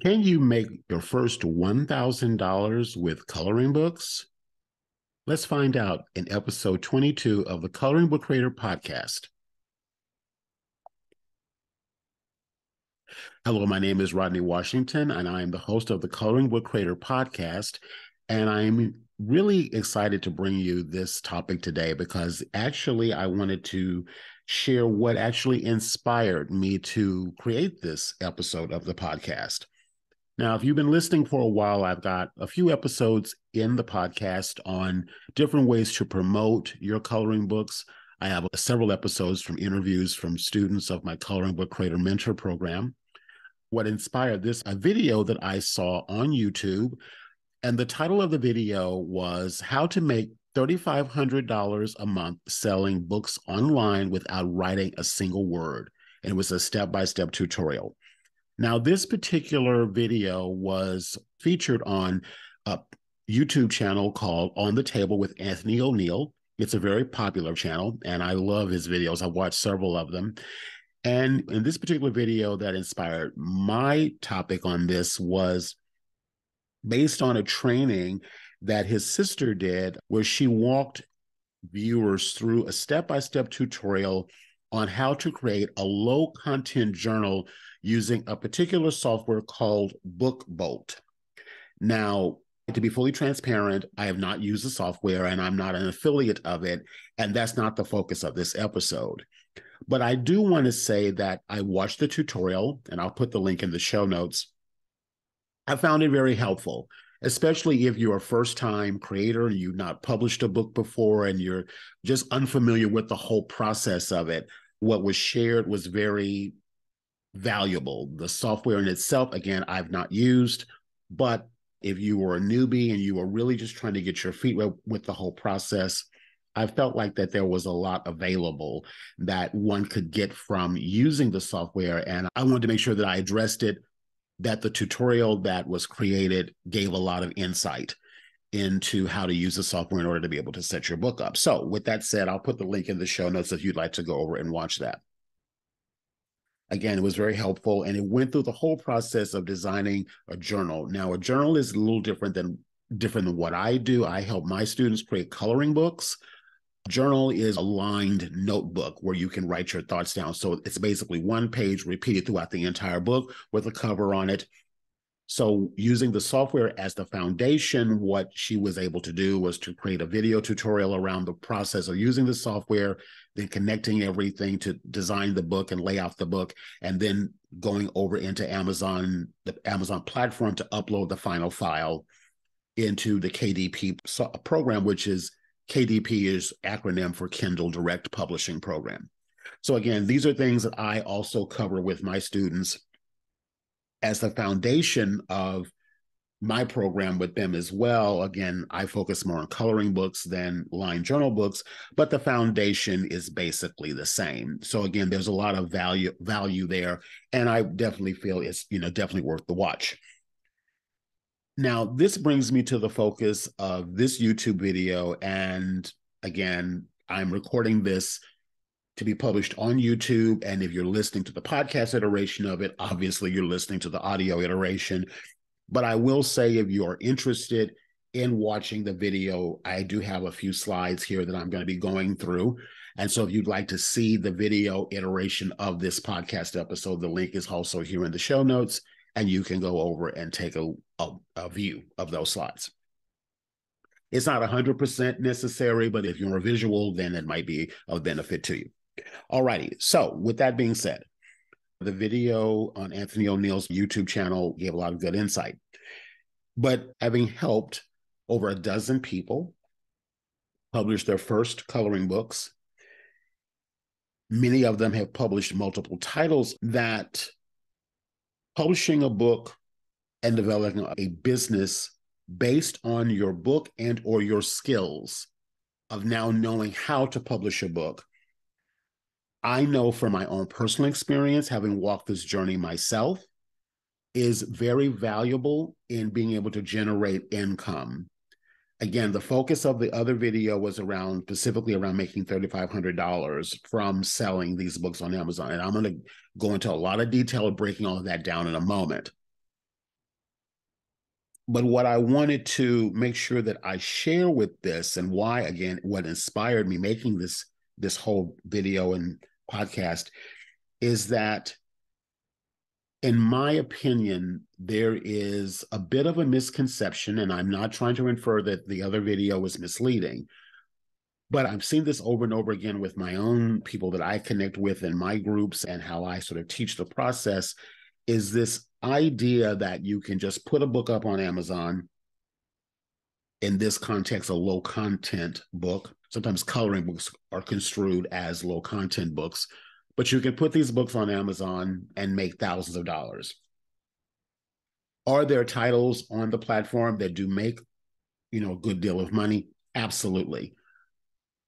Can you make your first $1,000 with coloring books? Let's find out in episode 22 of the Coloring Book Creator Podcast. Hello, my name is Rodney Washington, and I am the host of the Coloring Book Creator Podcast. And I'm really excited to bring you this topic today because actually I wanted to share what actually inspired me to create this episode of the podcast. Now, if you've been listening for a while, I've got a few episodes in the podcast on different ways to promote your coloring books. I have several episodes from interviews from students of my Coloring Book Creator Mentor program. What inspired this, a video that I saw on YouTube, and the title of the video was How to Make $3,500 a Month Selling Books Online Without Writing a Single Word. And it was a step-by-step tutorial. Now, this particular video was featured on a YouTube channel called On the Table with Anthony ONeal. It's a very popular channel, and I love his videos. I've watched several of them. And in this particular video that inspired my topic on this was based on a training that his sister did, where she walked viewers through a step-by-step tutorial on how to create a low-content journal using a particular software called BookBolt. Now, to be fully transparent, I have not used the software and I'm not an affiliate of it, and that's not the focus of this episode. But I do want to say that I watched the tutorial, and I'll put the link in the show notes. I found it very helpful, especially if you're a first-time creator and you've not published a book before and you're just unfamiliar with the whole process of it. What was shared was very valuable. The software in itself, again, I've not used, but if you were a newbie and you were really just trying to get your feet wet with the whole process, I felt like that there was a lot available that one could get from using the software. And I wanted to make sure that I addressed it, that the tutorial that was created gave a lot of insight into how to use the software in order to be able to set your book up. So with that said, I'll put the link in the show notes if you'd like to go over and watch that. Again, it was very helpful, and it went through the whole process of designing a journal. Now, a journal is a little different than what I do. I help my students create coloring books. Journal is a lined notebook where you can write your thoughts down. So it's basically one page repeated throughout the entire book with a cover on it. So using the software as the foundation, what she was able to do was to create a video tutorial around the process of using the software, then connecting everything to design the book and lay out the book, and then going over into Amazon, the Amazon platform, to upload the final file into the KDP program, which is KDP is acronym for Kindle Direct Publishing Program. So again, these are things that I also cover with my students as the foundation of my program with them as well. Again, I focus more on coloring books than lined journal books, but the foundation is basically the same. So again, there's a lot of value there, and I definitely feel it's definitely worth the watch. Now, this brings me to the focus of this YouTube video, and again, I'm recording this to be published on YouTube, and if you're listening to the podcast iteration of it, obviously you're listening to the audio iteration. But I will say, if you are interested in watching the video, I do have a few slides here that I'm going to be going through. And so if you'd like to see the video iteration of this podcast episode, the link is also here in the show notes, and you can go over and take a view of those slides. It's not 100% necessary, but if you're a visual, then it might be of benefit to you. All righty. So with that being said, the video on Anthony ONeal's YouTube channel gave a lot of good insight. But having helped over a dozen people publish their first coloring books, many of them have published multiple titles, that publishing a book and developing a business based on your book and or your skills of now knowing how to publish a book, I know from my own personal experience, having walked this journey myself, is very valuable in being able to generate income. Again, the focus of the other video was specifically around making $3,500 from selling these books on Amazon. And I'm going to go into a lot of detail of breaking all of that down in a moment. But what I wanted to make sure that I share with this, and why, again, what inspired me making this whole video and podcast, is that in my opinion, there is a bit of a misconception, and I'm not trying to infer that the other video was misleading, but I've seen this over and over again with my own people that I connect with in my groups and how I sort of teach the process, is this idea that you can just put a book up on Amazon, in this context, a low content book. Sometimes coloring books are construed as low content books, but you can put these books on Amazon and make thousands of dollars. Are there titles on the platform that do make, a good deal of money? Absolutely.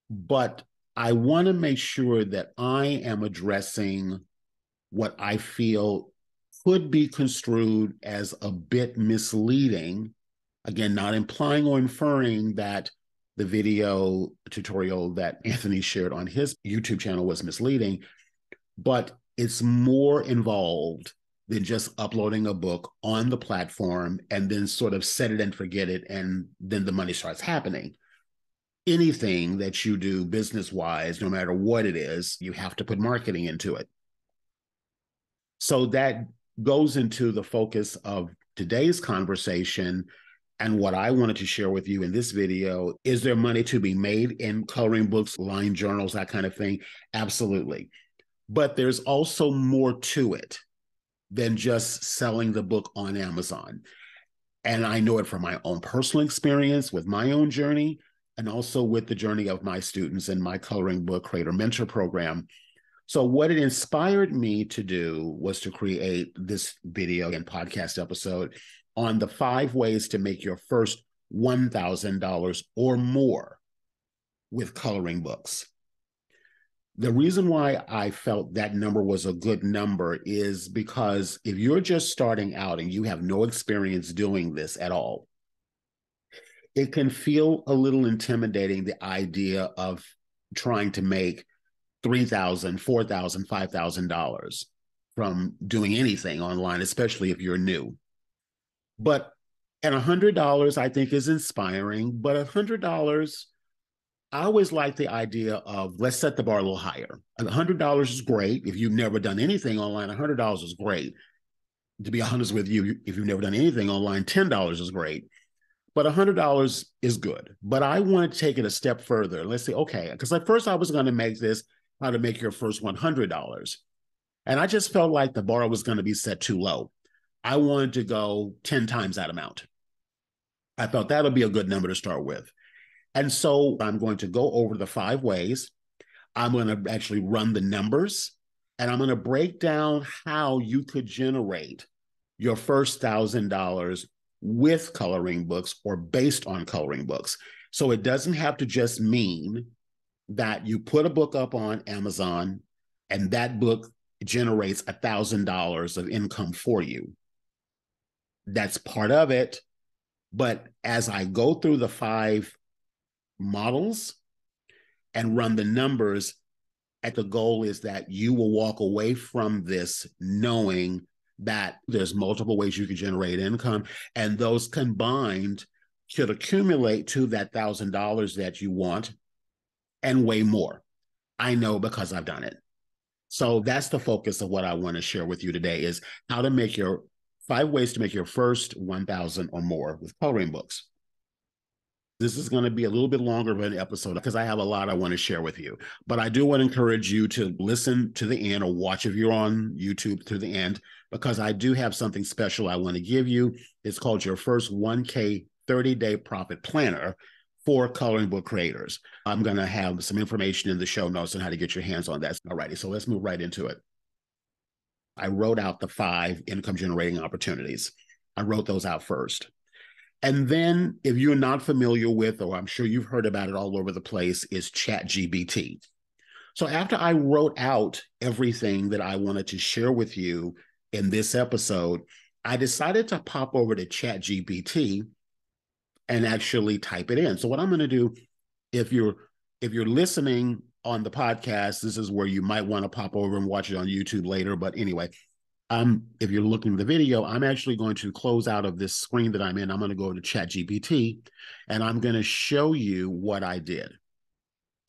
But I want to make sure that I am addressing what I feel could be construed as a bit misleading. Again, not implying or inferring that the video tutorial that Anthony shared on his YouTube channel was misleading, but it's more involved than just uploading a book on the platform and then sort of set it and forget it, and then the money starts happening. Anything that you do business-wise, no matter what it is, you have to put marketing into it. So that goes into the focus of today's conversation. And what I wanted to share with you in this video: is there money to be made in coloring books, line journals, that kind of thing? Absolutely. But there's also more to it than just selling the book on Amazon. And I know it from my own personal experience with my own journey, and also with the journey of my students in my Coloring Book Creator Mentor program. So what it inspired me to do was to create this video and podcast episode on the 5 ways to make your first $1,000 or more with coloring books. The reason why I felt that number was a good number is because if you're just starting out and you have no experience doing this at all, it can feel a little intimidating, the idea of trying to make $3,000, $4,000, $5,000 from doing anything online, especially if you're new. But at $100, I think is inspiring. But $100, I always like the idea of, let's set the bar a little higher. $100 is great. If you've never done anything online, $100 is great. To be honest with you, if you've never done anything online, $10 is great. But $100 is good. But I want to take it a step further. Let's say, okay, because at first I was going to make this how to make your first $100. And I just felt like the bar was going to be set too low. I wanted to go 10 times that amount. I felt that would be a good number to start with. And so I'm going to go over the 5 ways. I'm going to actually run the numbers, and I'm going to break down how you could generate your first $1,000 with coloring books or based on coloring books. So it doesn't have to just mean that you put a book up on Amazon and that book generates $1,000 of income for you. That's part of it. But as I go through the 5 models and run the numbers, the goal is that you will walk away from this knowing that there's multiple ways you can generate income, and those combined should accumulate to that $1,000 that you want and way more. I know because I've done it. So that's the focus of what I want to share with you today, is how to make your 5 ways to make your first 1,000 or more with coloring books. This is going to be a little bit longer of an episode because I have a lot I want to share with you. But I do want to encourage you to listen to the end, or watch if you're on YouTube to the end, because I do have something special I want to give you. It's called your first 1K 30-day profit planner for coloring book creators. I'm going to have some information in the show notes on how to get your hands on that. All righty, so let's move right into it. I wrote out the 5 income generating opportunities. I wrote those out first. And then, if you're not familiar with, or I'm sure you've heard about it all over the place, is ChatGPT. So after I wrote out everything that I wanted to share with you in this episode, I decided to pop over to ChatGPT and actually type it in. So what I'm going to do, if you're listening on the podcast, this is where you might want to pop over and watch it on YouTube later. But anyway, If you're looking at the video, I'm actually going to close out of this screen that I'm in. I'm going to go to ChatGPT, and I'm going to show you what I did.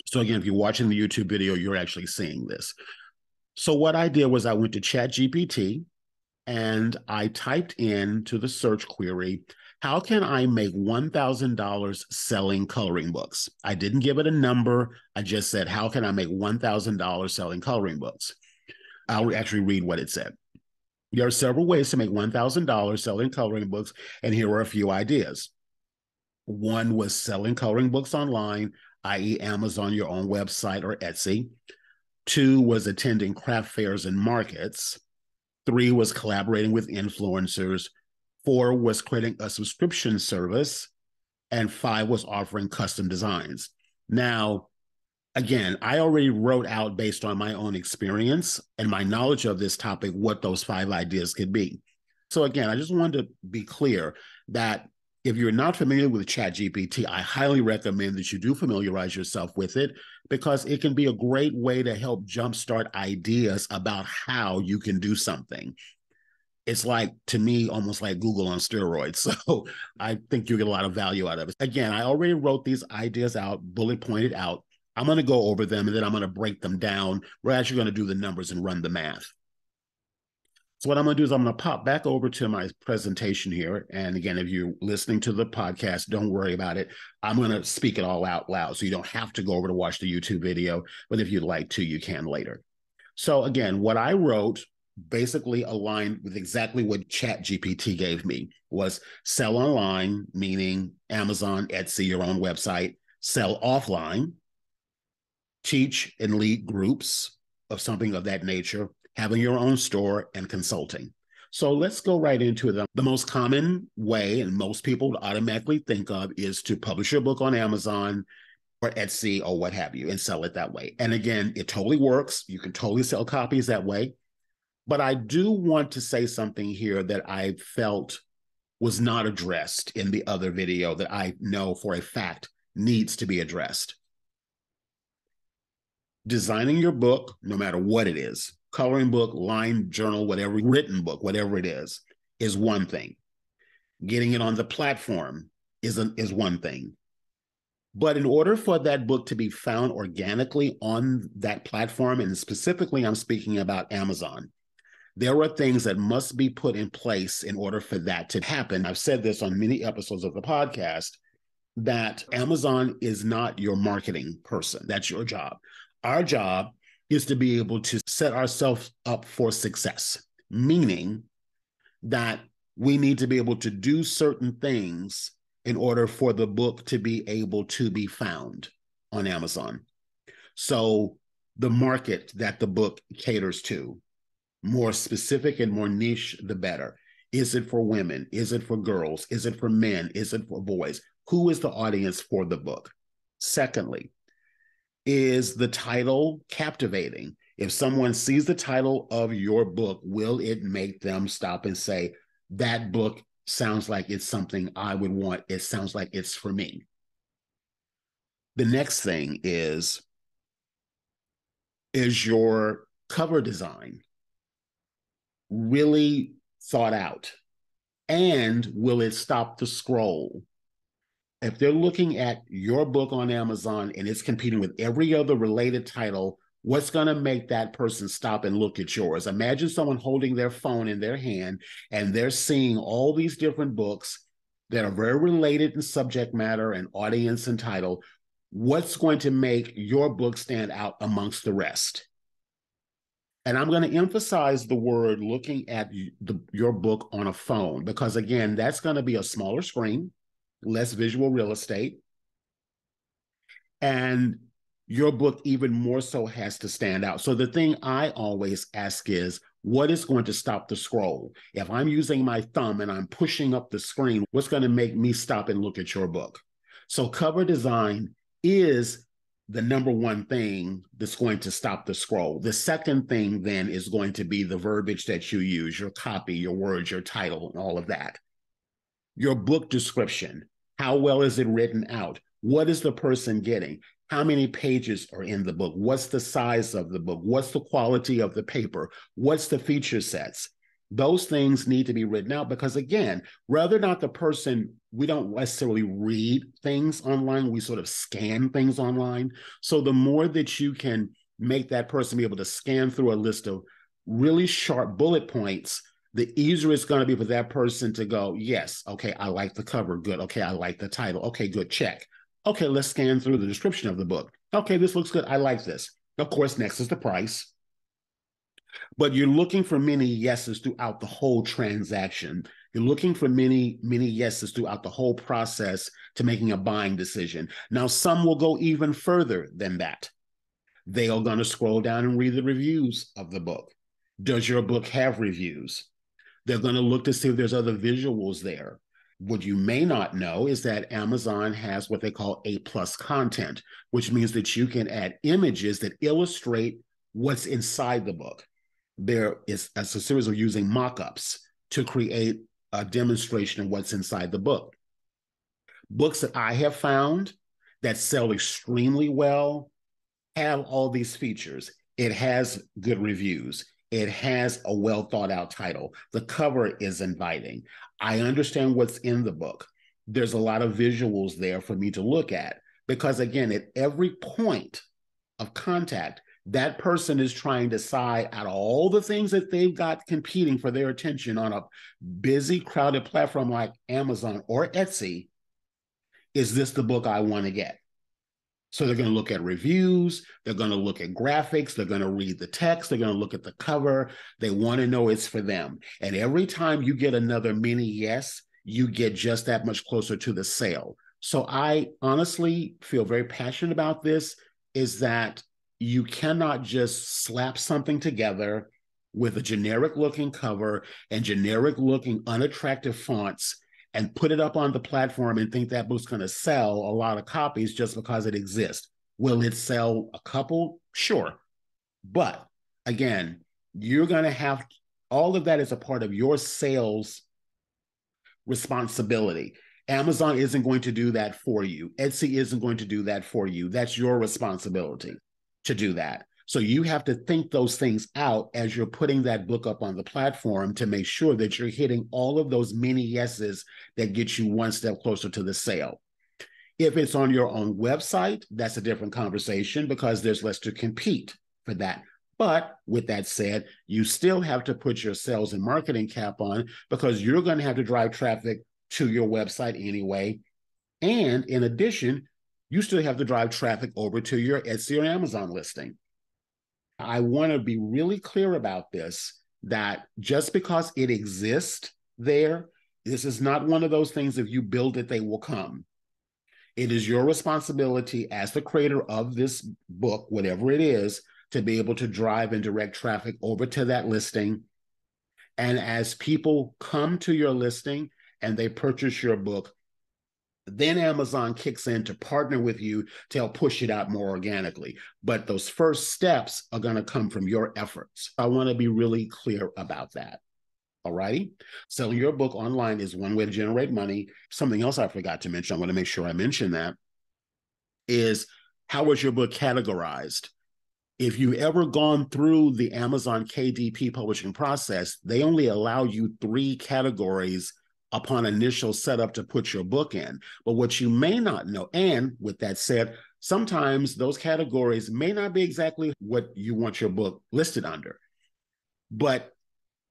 So again, if you're watching the YouTube video, you're actually seeing this. So what I did was I went to ChatGPT and I typed into the search query, how can I make $1,000 selling coloring books? I didn't give it a number. I just said, how can I make $1,000 selling coloring books? I'll actually read what it said. There are several ways to make $1,000 selling coloring books, and here are a few ideas. One was selling coloring books online, i.e. Amazon, your own website, or Etsy. Two was attending craft fairs and markets. Three was collaborating with influencers. Four was creating a subscription service. And five was offering custom designs. Now, again, I already wrote out, based on my own experience and my knowledge of this topic, what those 5 ideas could be. So again, I just wanted to be clear that if you're not familiar with ChatGPT, I highly recommend that you do familiarize yourself with it, because it can be a great way to help jumpstart ideas about how you can do something. It's like, to me, almost like Google on steroids. So I think you get a lot of value out of it. Again, I already wrote these ideas out, bullet pointed out. I'm going to go over them, and then I'm going to break them down. We're actually going to do the numbers and run the math. So what I'm going to do is I'm going to pop back over to my presentation here. And again, if you're listening to the podcast, don't worry about it. I'm going to speak it all out loud, so you don't have to go over to watch the YouTube video. But if you'd like to, you can later. So again, what I wrote basically aligned with exactly what ChatGPT gave me. Was sell online, meaning Amazon, Etsy, your own website. Sell offline, teach and lead groups of something of that nature, having your own store, and consulting. So let's go right into them. The most common way, and most people automatically think of, is to publish your book on Amazon or Etsy or what have you, and sell it that way. And again, it totally works. You can totally sell copies that way. But I do want to say something here that I felt was not addressed in the other video that I know for a fact needs to be addressed. Designing your book, no matter what it is, coloring book, line, journal, whatever, written book, whatever it is one thing. Getting it on the platform is one thing. But in order for that book to be found organically on that platform, and specifically I'm speaking about Amazon, there are things that must be put in place in order for that to happen. I've said this on many episodes of the podcast, that Amazon is not your marketing person. That's your job. Our job is to be able to set ourselves up for success, meaning that we need to be able to do certain things in order for the book to be able to be found on Amazon. So the market that the book caters to, more specific and more niche, the better. Is it for women? Is it for girls? Is it for men? Is it for boys? Who is the audience for the book? Secondly, is the title captivating? If someone sees the title of your book, will it make them stop and say, that book sounds like it's something I would want. It sounds like it's for me. The next thing is your cover design really thought out? And will it stop the scroll? If they're looking at your book on Amazon and it's competing with every other related title, what's going to make that person stop and look at yours? Imagine someone holding their phone in their hand and they're seeing all these different books that are very related in subject matter and audience and title. What's going to make your book stand out amongst the rest? And I'm going to emphasize the word looking at your book on a phone, because again, that's going to be a smaller screen, less visual real estate. And your book even more so has to stand out. So the thing I always ask is, what is going to stop the scroll? If I'm using my thumb and I'm pushing up the screen, what's going to make me stop and look at your book? So cover design is the number one thing that's going to stop the scroll. The second thing then is going to be the verbiage that you use, your copy, your words, your title, and all of that. Your book description, how well is it written out? What is the person getting? How many pages are in the book? What's the size of the book? What's the quality of the paper? What's the feature sets? Those things need to be written out because, again, whether or not the person, we don't necessarily read things online, we sort of scan things online. So the more that you can make that person be able to scan through a list of really sharp bullet points, the easier it's going to be for that person to go, yes, okay, I like the cover, good. Okay, I like the title. Okay, good, check. Okay, let's scan through the description of the book. Okay, this looks good. I like this. Of course, next is the price. But you're looking for many yeses throughout the whole transaction. You're looking for many, many yeses throughout the whole process to making a buying decision. Now, some will go even further than that. They are going to scroll down and read the reviews of the book. Does your book have reviews? They're going to look to see if there's other visuals there. What you may not know is that Amazon has what they call A+ content, which means that you can add images that illustrate what's inside the book. There is a series of using mock-ups to create a demonstration of what's inside the book. Books that I have found that sell extremely well have all these features. It has good reviews. It has a well thought out title. The cover is inviting. I understand what's in the book. There's a lot of visuals there for me to look at because, again, at every point of contact, that person is trying to decide out of all the things that they've got competing for their attention on a busy, crowded platform like Amazon or Etsy, is this the book I want to get? So they're going to look at reviews, they're going to look at graphics, they're going to read the text, they're going to look at the cover. They want to know it's for them. And every time you get another mini yes, you get just that much closer to the sale. So I honestly feel very passionate about this, is that you cannot just slap something together with a generic looking cover and generic looking unattractive fonts and put it up on the platform and think that book's going to sell a lot of copies just because it exists. Will it sell a couple? Sure. But again, you're going to have all of that is a part of your sales responsibility. Amazon isn't going to do that for you. Etsy isn't going to do that for you. That's your responsibility to do that. So you have to think those things out as you're putting that book up on the platform to make sure that you're hitting all of those mini yeses that get you one step closer to the sale. If it's on your own website, that's a different conversation because there's less to compete for that. But with that said, you still have to put your sales and marketing cap on because you're going to have to drive traffic to your website anyway. And in addition, you still have to drive traffic over to your Etsy or Amazon listing. I want to be really clear about this, that just because it exists there, this is not one of those things, if you build it, they will come. It is your responsibility as the creator of this book, whatever it is, to be able to drive and direct traffic over to that listing. And as people come to your listing and they purchase your book, then Amazon kicks in to partner with you to help push it out more organically. But those first steps are going to come from your efforts. I want to be really clear about that. All righty. Selling your book online is one way to generate money. Something else I forgot to mention, I want to make sure I mention that, is how was your book categorized? If you've ever gone through the Amazon KDP publishing process, they only allow you 3 categories upon initial setup to put your book in. But what you may not know, and with that said, sometimes those categories may not be exactly what you want your book listed under. But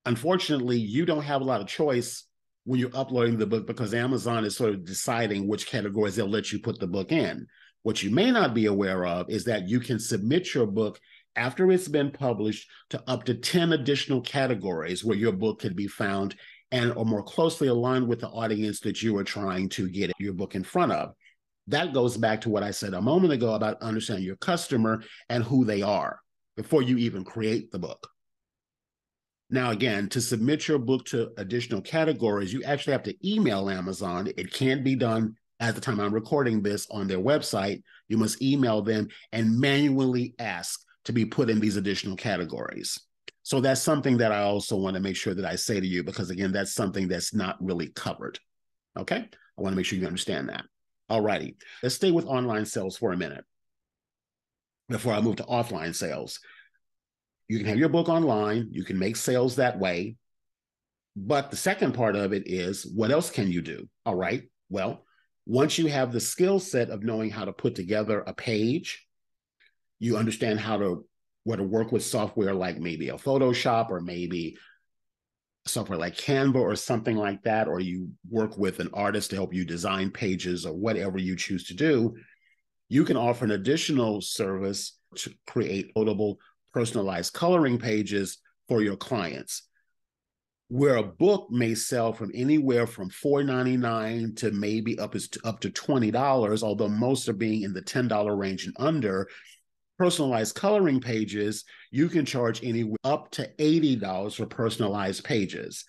unfortunately, you don't have a lot of choice when you're uploading the book because Amazon is sort of deciding which categories they'll let you put the book in. What you may not be aware of is that you can submit your book after it's been published to up to 10 additional categories where your book can be found and are more closely aligned with the audience that you are trying to get your book in front of. That goes back to what I said a moment ago about understanding your customer and who they are before you even create the book. Now, again, to submit your book to additional categories, you actually have to email Amazon. It can't be done at the time I'm recording this on their website. You must email them and manually ask to be put in these additional categories. So that's something that I also want to make sure that I say to you, because again, that's something that's not really covered. Okay? I want to make sure you understand that. All righty. Let's stay with online sales for a minute before I move to offline sales. You can have your book online. You can make sales that way. But the second part of it is, what else can you do? All right. Well, once you have the skill set of knowing how to put together a page, you understand how to where to work with software like maybe a Photoshop or maybe software like Canva or something like that, or you work with an artist to help you design pages or whatever you choose to do, you can offer an additional service to create loadable, personalized coloring pages for your clients. Where a book may sell from anywhere from $4.99 to maybe up to $20, although most are being in the $10 range and under, personalized coloring pages, you can charge anywhere up to $80 for personalized pages.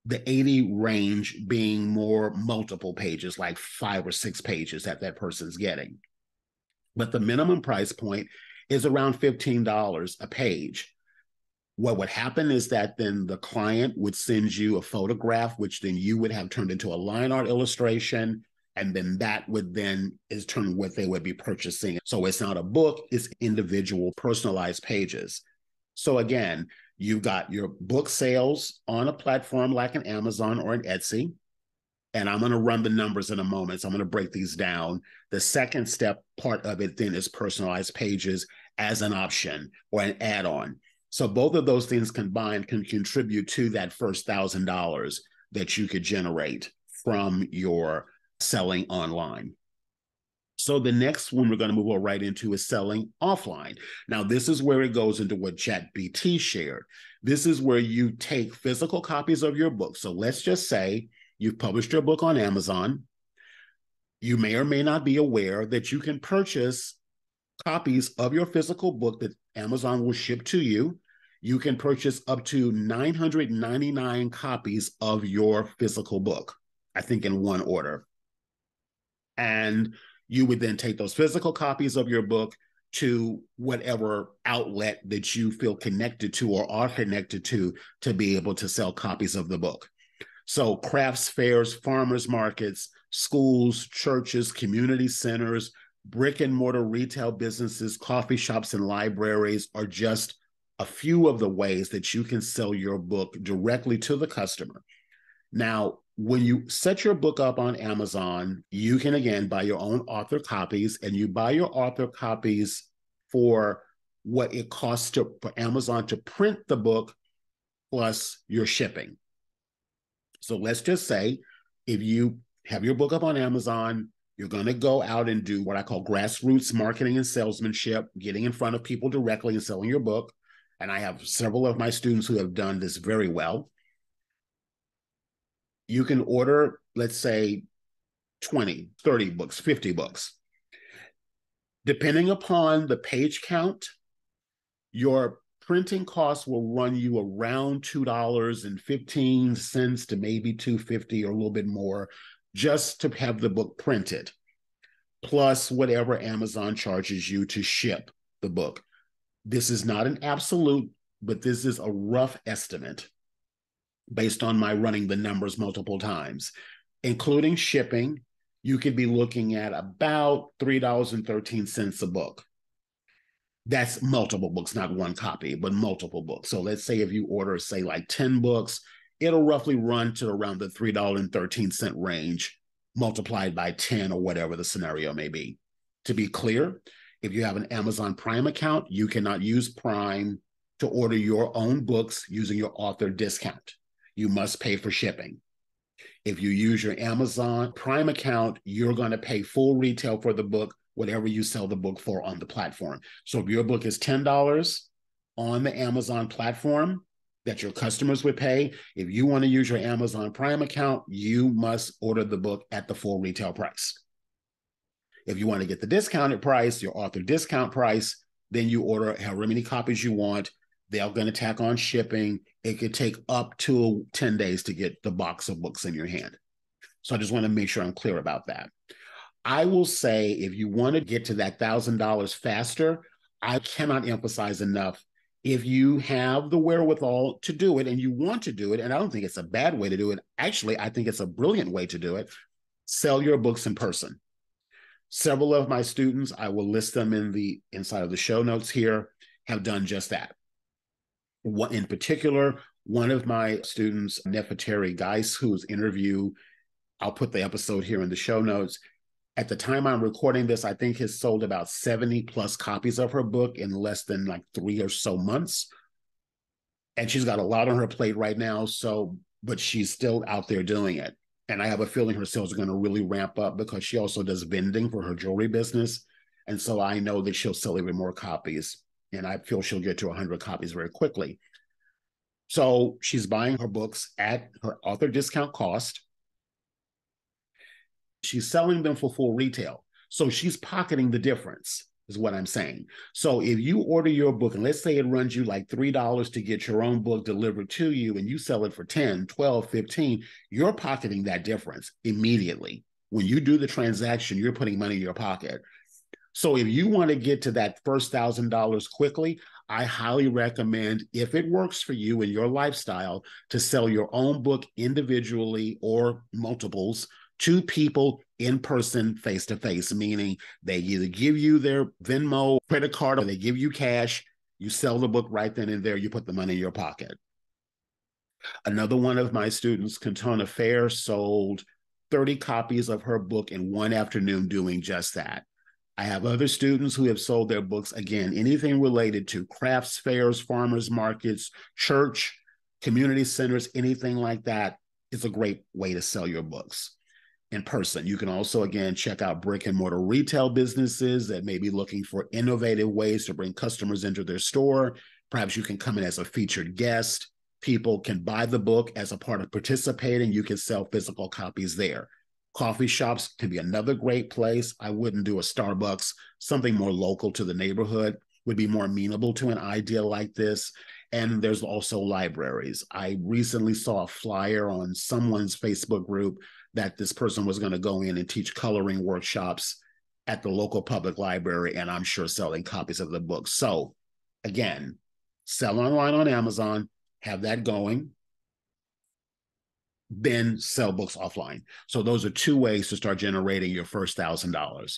The 80 range being more multiple pages, like 5 or 6 pages that that person's getting. But the minimum price point is around $15 a page. What would happen is that then the client would send you a photograph, which then you would have turned into a line art illustration. And then that would then is turned what they would be purchasing. So it's not a book, it's individual personalized pages. So again, you've got your book sales on a platform like an Amazon or an Etsy. And I'm going to run the numbers in a moment. So I'm going to break these down. The second step part of it then is personalized pages as an option or an add-on. So both of those things combined can contribute to that first $1,000 that you could generate from your selling online. So the next one we're going to move right into is selling offline. Now, this is where it goes into what ChatGPT shared. This is where you take physical copies of your book. So let's just say you've published your book on Amazon. You may or may not be aware that you can purchase copies of your physical book that Amazon will ship to you. You can purchase up to 999 copies of your physical book, I think in one order. And you would then take those physical copies of your book to whatever outlet that you feel connected to or are connected to be able to sell copies of the book. So crafts fairs, farmers markets, schools, churches, community centers, brick and mortar retail businesses, coffee shops, and libraries are just a few of the ways that you can sell your book directly to the customer. Now, when you set your book up on Amazon, you can, again, buy your own author copies, and you buy your author copies for what it costs for Amazon to print the book plus your shipping. So let's just say if you have your book up on Amazon, you're going to go out and do what I call grassroots marketing and salesmanship, getting in front of people directly and selling your book. And I have several of my students who have done this very well. You can order, let's say, 20, 30 books, 50 books. Depending upon the page count, your printing costs will run you around $2.15 to maybe $2.50 or a little bit more just to have the book printed, plus whatever Amazon charges you to ship the book. This is not an absolute, but this is a rough estimate based on my running the numbers multiple times. Including shipping, you could be looking at about $3.13 a book. That's multiple books, not one copy, but multiple books. So let's say if you order, say, like 10 books, it'll roughly run to around the $3.13 range, multiplied by 10 or whatever the scenario may be. To be clear, if you have an Amazon Prime account, you cannot use Prime to order your own books using your author discount. You must pay for shipping. If you use your Amazon Prime account, you're going to pay full retail for the book, whatever you sell the book for on the platform. So if your book is $10 on the Amazon platform that your customers would pay, if you want to use your Amazon Prime account, you must order the book at the full retail price. If you want to get the discounted price, your author discount price, then you order however many copies you want. They're going to tack on shipping. It could take up to 10 days to get the box of books in your hand. So I just want to make sure I'm clear about that. I will say if you want to get to that $1,000 faster, I cannot emphasize enough. If you have the wherewithal to do it and you want to do it, and I don't think it's a bad way to do it. Actually, I think it's a brilliant way to do it. Sell your books in person. Several of my students, I will list them in the inside of the show notes here, have done just that. One in particular, One of my students, Nefertari Geis, whose interview, I'll put the episode here in the show notes. At the time I'm recording this, I think has sold about 70 plus copies of her book in less than like 3 or so months. And she's got a lot on her plate right now. So, but she's still out there doing it. And I have a feeling her sales are going to really ramp up because she also does vending for her jewelry business. And so I know that she'll sell even more copies. And I feel she'll get to 100 copies very quickly. So she's buying her books at her author discount cost. She's selling them for full retail. So she's pocketing the difference, is what I'm saying. So if you order your book, and let's say it runs you like $3 to get your own book delivered to you, and you sell it for 10, 12, 15, you're pocketing that difference immediately. When you do the transaction, you're putting money in your pocket. So if you want to get to that first $1,000 quickly, I highly recommend, if it works for you and your lifestyle, to sell your own book individually or multiples to people in person, face to face, meaning they either give you their Venmo credit card or they give you cash. You sell the book right then and there. You put the money in your pocket. Another one of my students, Cantona Fair, sold 30 copies of her book in one afternoon doing just that. I have other students who have sold their books, again, anything related to crafts fairs, farmers markets, church, community centers, anything like that is a great way to sell your books in person. You can also, again, check out brick and mortar retail businesses that may be looking for innovative ways to bring customers into their store. Perhaps you can come in as a featured guest. People can buy the book as a part of participating. You can sell physical copies there. Coffee shops can be another great place. I wouldn't do a Starbucks. Something more local to the neighborhood would be more amenable to an idea like this. And there's also libraries. I recently saw a flyer on someone's Facebook group that this person was going to go in and teach coloring workshops at the local public library, and I'm sure selling copies of the book. So again, sell online on Amazon, have that going, then sell books offline. So those are two ways to start generating your first $1,000.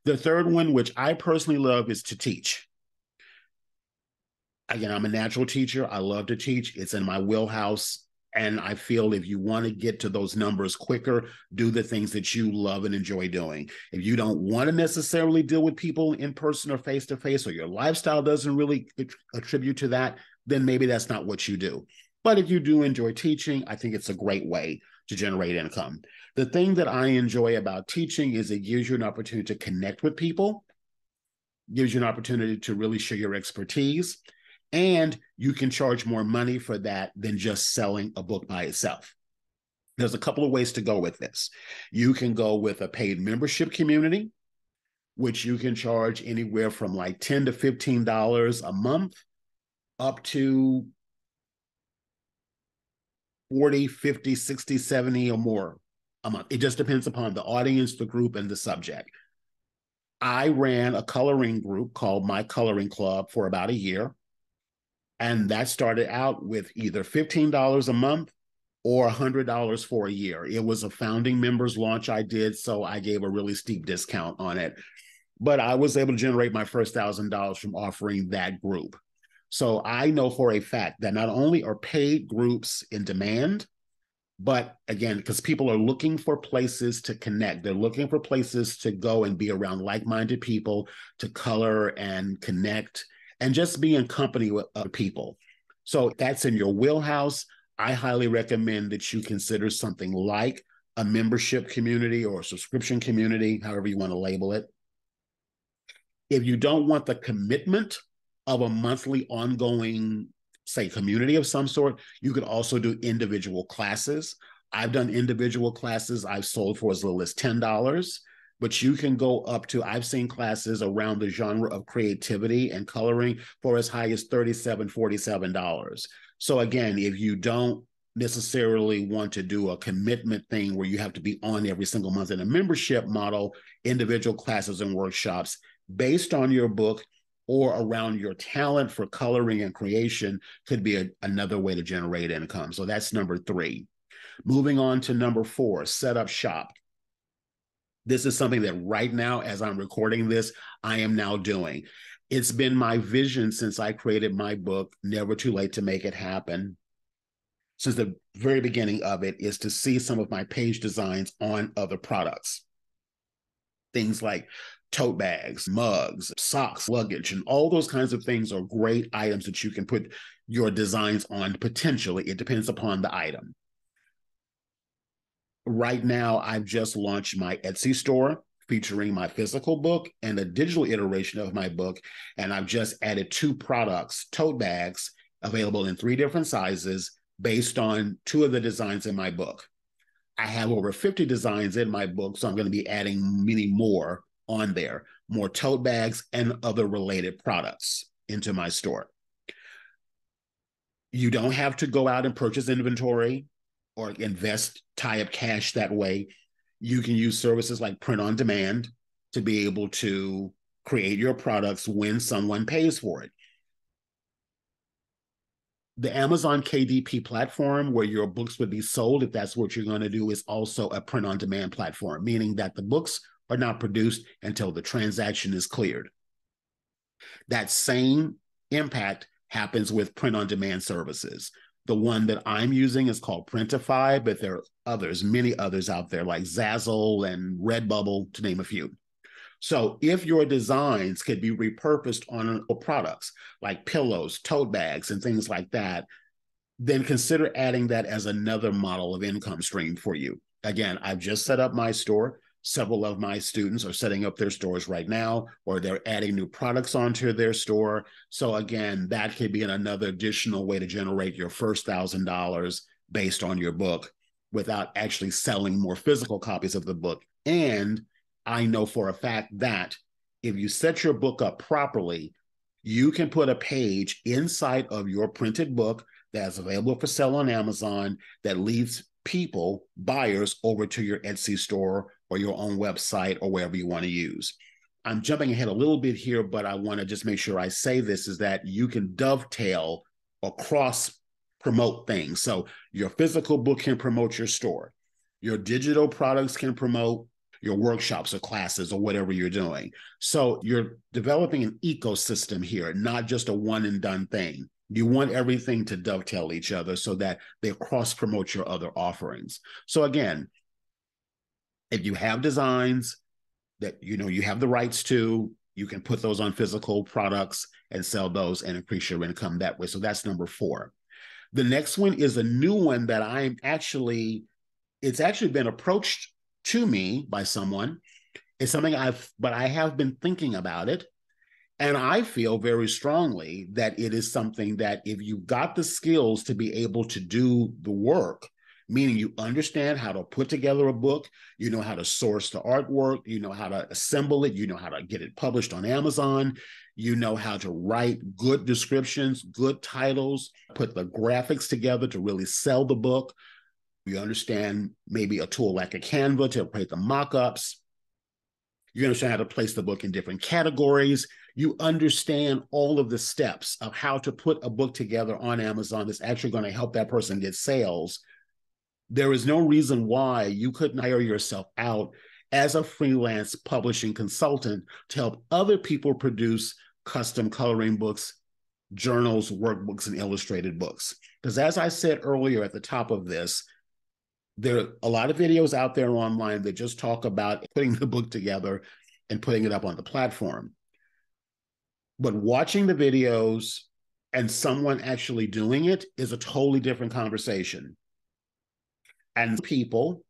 The third one, which I personally love, is to teach. Again, I'm a natural teacher. I love to teach. It's in my wheelhouse. And I feel if you want to get to those numbers quicker, do the things that you love and enjoy doing. If you don't want to necessarily deal with people in person or face-to-face, or your lifestyle doesn't really attribute to that, then maybe that's not what you do. But if you do enjoy teaching, I think it's a great way to generate income. The thing that I enjoy about teaching is it gives you an opportunity to connect with people, gives you an opportunity to really share your expertise, and you can charge more money for that than just selling a book by itself. There's a couple of ways to go with this. You can go with a paid membership community, which you can charge anywhere from like $10 to $15 a month up to 40, 50, 60, 70 or more a month. It just depends upon the audience, the group, and the subject. I ran a coloring group called My Coloring Club for about a year. And that started out with either $15 a month or $100 for a year. It was a founding members launch I did, so I gave a really steep discount on it. But I was able to generate my first $1,000 from offering that group. So I know for a fact that not only are paid groups in demand, but again, because people are looking for places to connect, they're looking for places to go and be around like-minded people, to color and connect, and just be in company with other people. So that's in your wheelhouse. I highly recommend that you consider something like a membership community or a subscription community, however you want to label it. If you don't want the commitment of a monthly ongoing, say, community of some sort, you could also do individual classes. I've done individual classes I've sold for as little as $10, but you can go up to, I've seen classes around the genre of creativity and coloring for as high as $37, $47. So again, if you don't necessarily want to do a commitment thing where you have to be on every single month in a membership model, individual classes and workshops based on your book or around your talent for coloring and creation could be another way to generate income. So that's number 3. Moving on to number 4, set up shop. This is something that right now, as I'm recording this, I am now doing. It's been my vision since I created my book, Never Too Late to Make It Happen. since the very beginning of it, is to see some of my page designs on other products. Things like tote bags, mugs, socks, luggage, and all those kinds of things are great items that you can put your designs on potentially. It depends upon the item. Right now, I've just launched my Etsy store featuring my physical book and a digital iteration of my book. And I've just added 2 products, tote bags, available in 3 different sizes based on 2 of the designs in my book. I have over 50 designs in my book, so I'm going to be adding many more on there, more tote bags and other related products into my store. You don't have to go out and purchase inventory or invest, tie up cash that way. You can use services like print on demand to be able to create your products when someone pays for it. The Amazon KDP platform, where your books would be sold, if that's what you're going to do, is also a print on demand platform, meaning that the books are not produced until the transaction is cleared. That same impact happens with print on demand services. The one that I'm using is called Printify, but there are others, many others out there like Zazzle and Redbubble, to name a few. So if your designs could be repurposed on products like pillows, tote bags, and things like that, then consider adding that as another model of income stream for you. Again, I've just set up my store. Several of my students are setting up their stores right now, or they're adding new products onto their store. So again, that could be another additional way to generate your first $1,000 based on your book without actually selling more physical copies of the book. And I know for a fact that if you set your book up properly, you can put a page inside of your printed book that's available for sale on Amazon that leads people, buyers, over to your Etsy store or your own website or wherever you want to use. I'm jumping ahead a little bit here, but I want to just make sure I say this, is that you can dovetail or cross promote things. So your physical book can promote your store. Your digital products can promote your workshops or classes or whatever you're doing. So you're developing an ecosystem here, not just a one and done thing. You want everything to dovetail each other so that they cross promote your other offerings. So again, if you have designs that you have the rights to, you can put those on physical products and sell those and increase your income that way. So that's number 4. The next one is a new one that it's actually been approached to me by someone. It's something I have been thinking about it. And I feel very strongly that it is something that if you've got the skills to be able to do the work, meaning you understand how to put together a book, you know how to source the artwork, you know how to assemble it, you know how to get it published on Amazon, you know how to write good descriptions, good titles, put the graphics together to really sell the book. You understand maybe a tool like a Canva to create the mock-ups. You understand how to place the book in different categories. You understand all of the steps of how to put a book together on Amazon that's actually going to help that person get sales. There is no reason why you couldn't hire yourself out as a freelance publishing consultant to help other people produce custom coloring books, journals, workbooks, and illustrated books. Because as I said earlier at the top of this, there are a lot of videos out there online that just talk about putting the book together and putting it up on the platform. But watching the videos and someone actually doing it is a totally different conversation. And people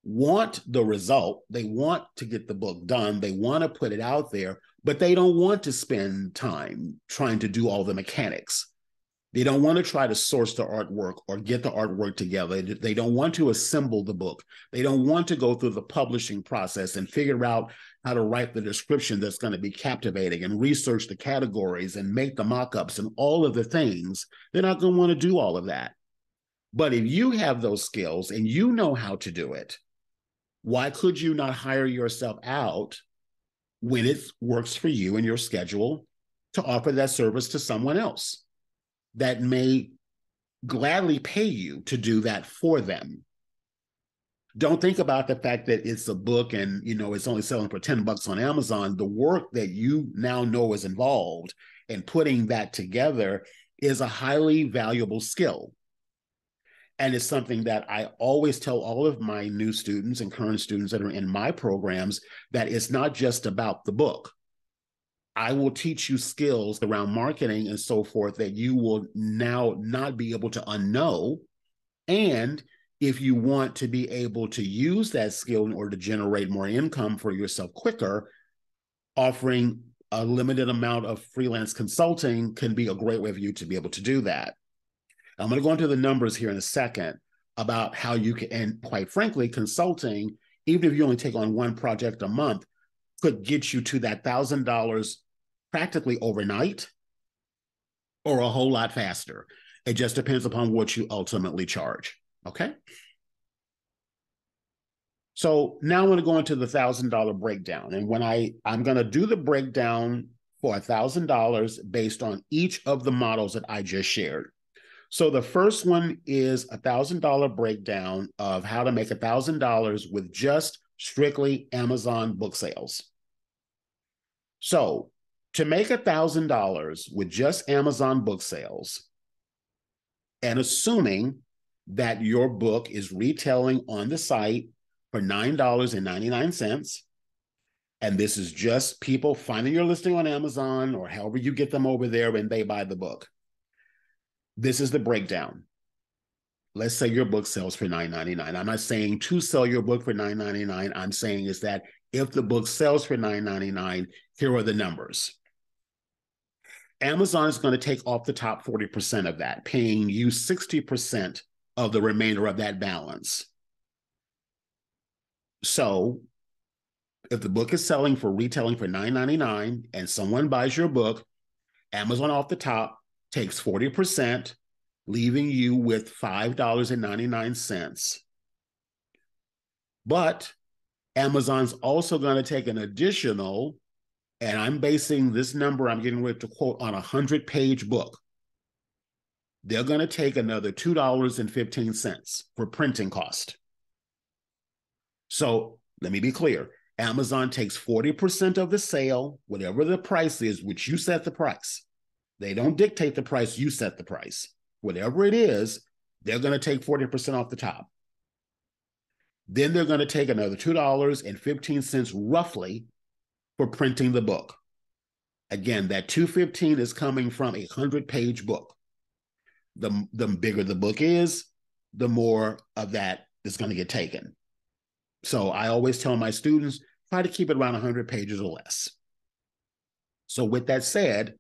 want the result. They want to get the book done. They want to put it out there, but they don't want to spend time trying to do all the mechanics. They don't want to try to source the artwork or get the artwork together. They don't want to assemble the book. They don't want to go through the publishing process and figure out how to write the description that's going to be captivating and research the categories and make the mock-ups and all of the things. They're not going to want to do all of that. But if you have those skills and you know how to do it, why could you not hire yourself out when it works for you and your schedule to offer that service to someone else that may gladly pay you to do that for them? Don't think about the fact that it's a book and it's only selling for $10 on Amazon. The work that you now know is involved in putting that together is a highly valuable skill. And it's something that I always tell all of my new students and current students that are in my programs, that it's not just about the book. I will teach you skills around marketing and so forth that you will now not be able to unknow. And if you want to be able to use that skill in order to generate more income for yourself quicker, offering a limited amount of freelance consulting can be a great way for you to be able to do that. I'm going to go into the numbers here in a second about how you can, and quite frankly, consulting, even if you only take on one project a month, could get you to that $1,000 practically overnight or a whole lot faster. It just depends upon what you ultimately charge. Okay. So now I'm going to go into the $1,000 breakdown. And when I'm going to do the breakdown for $1,000 based on each of the models that I just shared. So the first one is $1,000 breakdown of how to make $1,000 with just strictly Amazon book sales. So to make $1,000 with just Amazon book sales, and assuming that your book is retailing on the site for $9.99, and this is just people finding your listing on Amazon or however you get them over there and they buy the book. This is the breakdown. Let's say your book sells for $9.99. I'm not saying to sell your book for $9.99. I'm saying is that if the book sells for $9.99, here are the numbers. Amazon is going to take off the top 40% of that, paying you 60% of the remainder of that balance. So if the book is selling for retailing for $9.99 and someone buys your book, Amazon off the top takes 40%, leaving you with $5.99. But Amazon's also going to take an additional, and I'm basing this number I'm getting ready to quote on a 100-page book. They're going to take another $2.15 for printing cost. So let me be clear. Amazon takes 40% of the sale, whatever the price is, which you set the price. They don't dictate the price, you set the price. Whatever it is, they're going to take 40% off the top. Then they're going to take another $2.15 roughly for printing the book. Again, that $2.15 is coming from a 100-page book. The bigger the book is, the more of that is going to get taken. So I always tell my students, try to keep it around 100 pages or less. So with that said,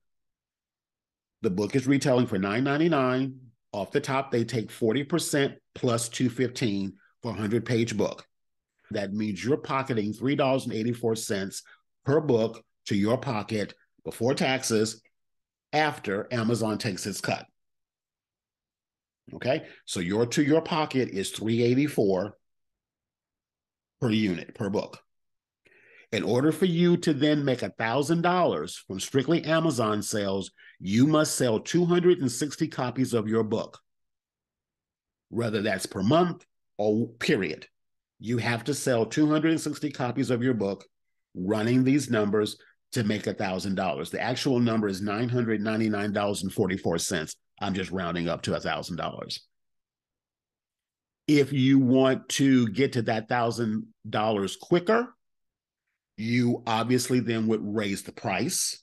the book is retailing for $9.99. Off the top, they take 40% plus $2.15 for a 100-page book. That means you're pocketing $3.84 per book to your pocket before taxes after Amazon takes its cut. Okay, so your pocket is $3.84 per unit, per book. In order for you to then make $1,000 from strictly Amazon sales, you must sell 260 copies of your book, whether that's per month or period. You have to sell 260 copies of your book, running these numbers to make $1,000. The actual number is $999.44. I'm just rounding up to $1,000. If you want to get to that $1,000 quicker, you obviously then would raise the price.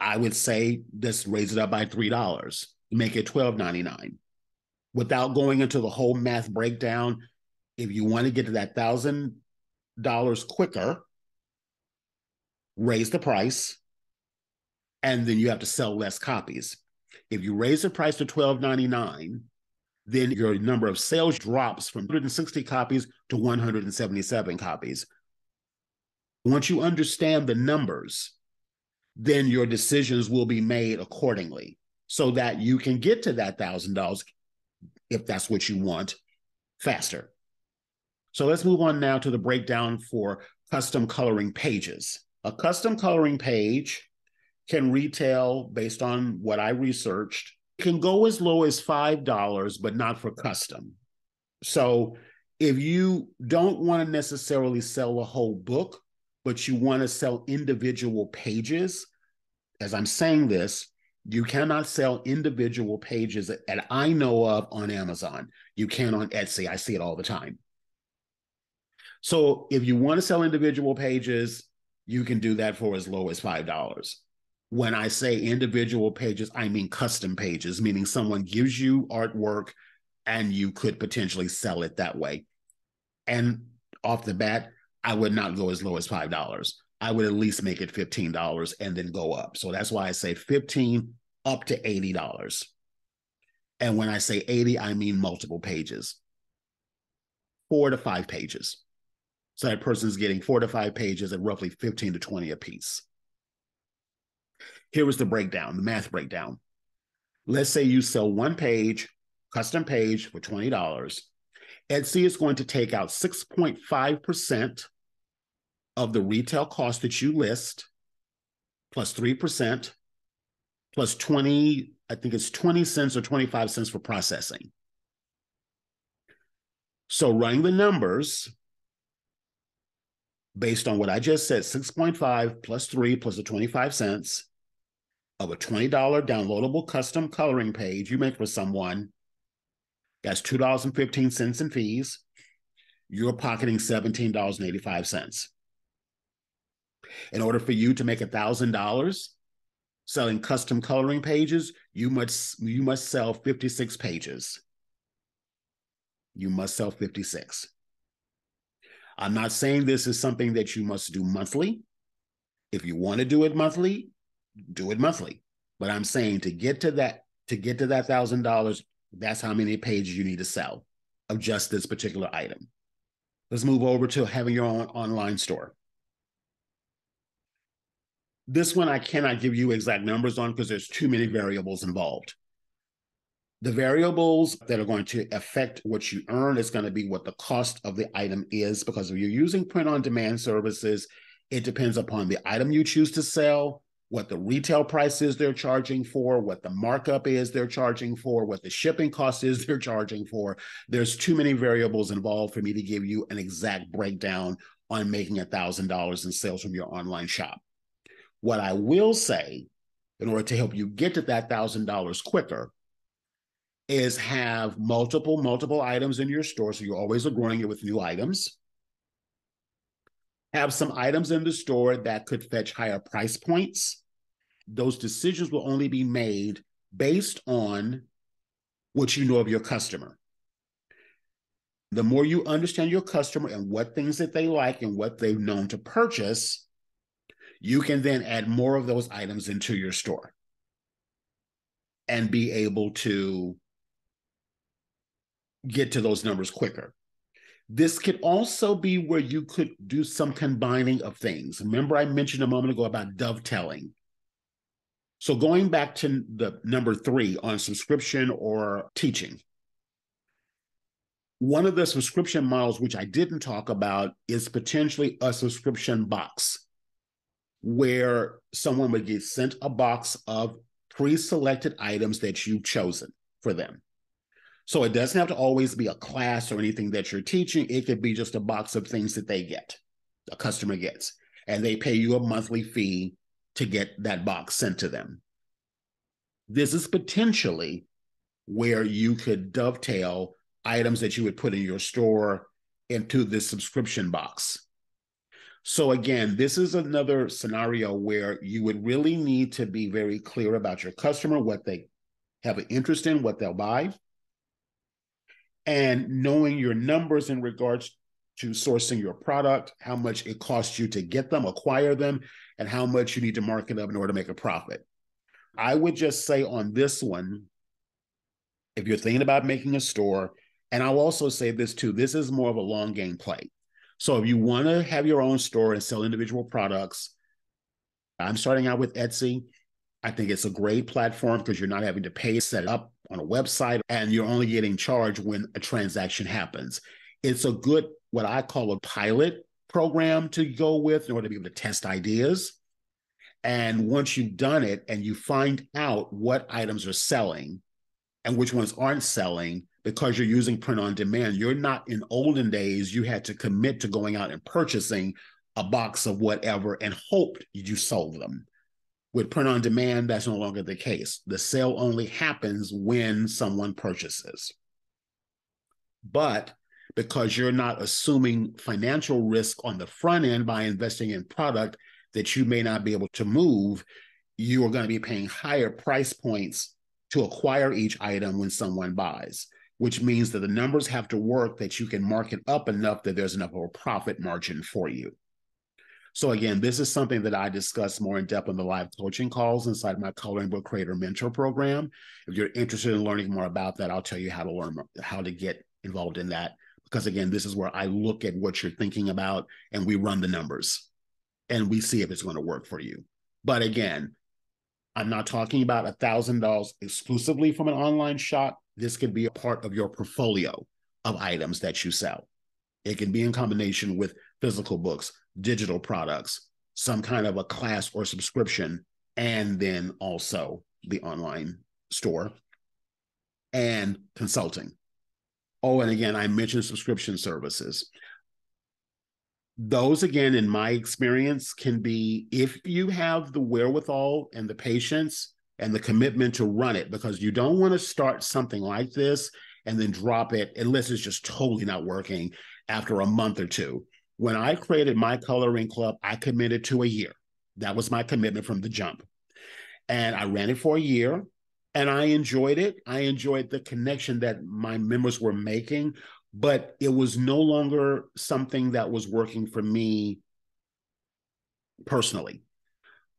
I would say let's raise it up by $3, make it $12.99. Without going into the whole math breakdown, if you want to get to that $1,000 quicker, raise the price, and then you have to sell less copies. If you raise the price to $12.99, then your number of sales drops from 160 copies to 177 copies. Once you understand the numbers, then your decisions will be made accordingly so that you can get to that $1,000, if that's what you want, faster. So let's move on now to the breakdown for custom coloring pages. A custom coloring page can retail, based on what I researched, can go as low as $5, but not for custom. So if you don't want to necessarily sell a whole book, but you want to sell individual pages, as I'm saying this, You cannot sell individual pages that I know of on Amazon. You can on Etsy. I see it all the time. So if you want to sell individual pages, you can do that for as low as $5. When I say individual pages, I mean custom pages, meaning someone gives you artwork and you could potentially sell it that way. And off the bat, I would not go as low as $5. I would at least make it $15 and then go up. So that's why I say 15 up to $80. And when I say 80, I mean multiple pages, 4 to 5 pages. So that person's getting 4 to 5 pages at roughly 15 to 20 a piece. Here was the breakdown, the math breakdown. Let's say you sell one page, custom page for $20. Etsy is going to take out 6.5% of the retail cost that you list, plus 3%, plus 20, I think it's 20 cents or 25 cents for processing. So running the numbers, based on what I just said, 6.5 plus 3 plus the 25 cents of a $20 downloadable custom coloring page you make for someone, that's $2.15 in fees. You're pocketing $17.85. In order for you to make $1,000 selling custom coloring pages, you must sell 56 pages. You must sell 56. I'm not saying this is something that you must do monthly. If you want to do it monthly, do it monthly. But I'm saying to get to that $1,000, that's how many pages you need to sell of just this particular item. Let's move over to having your own online store. This one I cannot give you exact numbers on because there's too many variables involved. The variables that are going to affect what you earn is going to be what the cost of the item is, because if you're using print-on-demand services, it depends upon the item you choose to sell, what the retail price is they're charging for, what the markup is they're charging for, what the shipping cost is they're charging for. There's too many variables involved for me to give you an exact breakdown on making $1,000 in sales from your online shop. What I will say, in order to help you get to that $1,000 quicker, is have multiple items in your store, so you're always growing it with new items. Have some items in the store that could fetch higher price points. Those decisions will only be made based on what you know of your customer. The more you understand your customer and what things that they like and what they've known to purchase, you can then add more of those items into your store and be able to get to those numbers quicker. This could also be where you could do some combining of things. Remember, I mentioned a moment ago about dovetailing. So going back to the number 3 on subscription or teaching, one of the subscription models, which I didn't talk about, is potentially a subscription box, where someone would get sent a box of pre-selected items that you've chosen for them. So it doesn't have to always be a class or anything that you're teaching. It could be just a box of things that they get, a customer gets, and they pay you a monthly fee to get that box sent to them. This is potentially where you could dovetail items that you would put in your store into this subscription box. So again, this is another scenario where you would really need to be very clear about your customer, what they have an interest in, what they'll buy, and knowing your numbers in regards to sourcing your product, how much it costs you to get them, acquire them, and how much you need to market up in order to make a profit. I would just say on this one, if you're thinking about making a store, and I'll also say this too, this is more of a long game play. So if you want to have your own store and sell individual products, I'm starting out with Etsy. I think it's a great platform because you're not having to pay to set it up on a website, and you're only getting charged when a transaction happens. It's a good, what I call a pilot program to go with in order to be able to test ideas. And once you've done it and you find out what items are selling and which ones aren't selling, because you're using print on demand, you're not, in olden days, you had to commit to going out and purchasing a box of whatever and hoped you sold them. With print on demand, that's no longer the case. The sale only happens when someone purchases. But because you're not assuming financial risk on the front end by investing in product that you may not be able to move, you are going to be paying higher price points to acquire each item when someone buys, which means that the numbers have to work that you can mark it up enough that there's enough of a profit margin for you. So again, this is something that I discuss more in depth in the live coaching calls inside my Coloring Book Creator Mentor program. If you're interested in learning more about that, I'll tell you how to learn how to get involved in that. Because again, this is where I look at what you're thinking about and we run the numbers and we see if it's going to work for you. But again, I'm not talking about $1,000 exclusively from an online shop. This could be a part of your portfolio of items that you sell. It can be in combination with physical books, digital products, some kind of a class or subscription, and then also the online store and consulting. Oh, and again, I mentioned subscription services. Those, again, in my experience, can be if you have the wherewithal and the patience and the commitment to run it, because you don't want to start something like this and then drop it unless it's just totally not working after a month or two. When I created my coloring club, I committed to a year. That was my commitment from the jump. And I ran it for a year and I enjoyed it. I enjoyed the connection that my members were making, but it was no longer something that was working for me personally.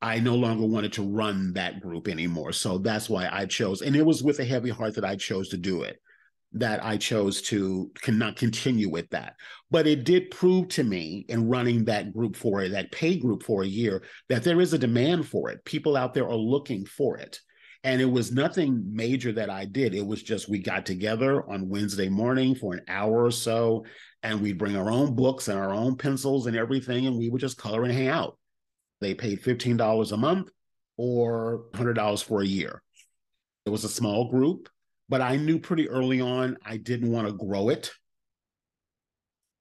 I no longer wanted to run that group anymore. So that's why I chose, and it was with a heavy heart that I chose to do it, that I chose to cannot continue with that. But it did prove to me in running that group for that paid group for a year that there is a demand for it. People out there are looking for it. And it was nothing major that I did. It was just we got together on Wednesday morning for an hour or so, and we'd bring our own books and our own pencils and everything, and we would just color and hang out. They paid $15 a month or $100 for a year. It was a small group, but I knew pretty early on I didn't want to grow it.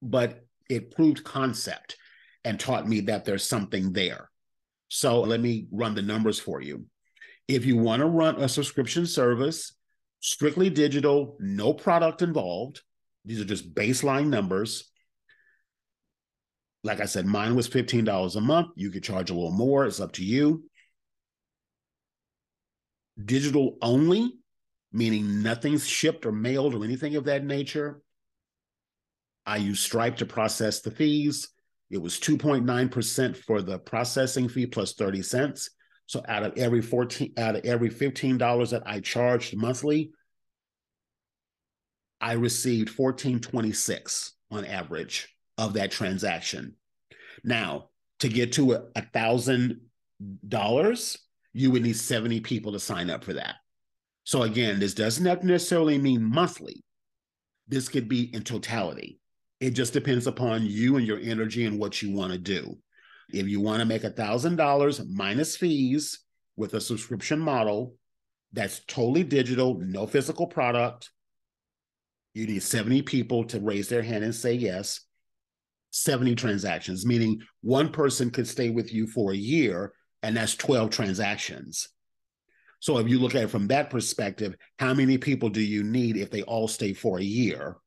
But it proved concept and taught me that there's something there. So let me run the numbers for you. If you want to run a subscription service, strictly digital, no product involved, these are just baseline numbers. Like I said, mine was $15 a month. You could charge a little more. It's up to you. Digital only, meaning nothing's shipped or mailed or anything of that nature. I use Stripe to process the fees. It was 2.9% for the processing fee plus 30 cents. So out of every $15 that I charged monthly, I received $14.26 on average of that transaction. Now, to get to $1,000, you would need 70 people to sign up for that. So again, this doesn't necessarily mean monthly. This could be in totality. It just depends upon you and your energy and what you want to do. If you want to make $1,000 minus fees with a subscription model that's totally digital, no physical product, you need 70 people to raise their hand and say yes. 70 transactions, meaning one person could stay with you for a year, and that's 12 transactions. So if you look at it from that perspective, how many people do you need if they all stay for a year?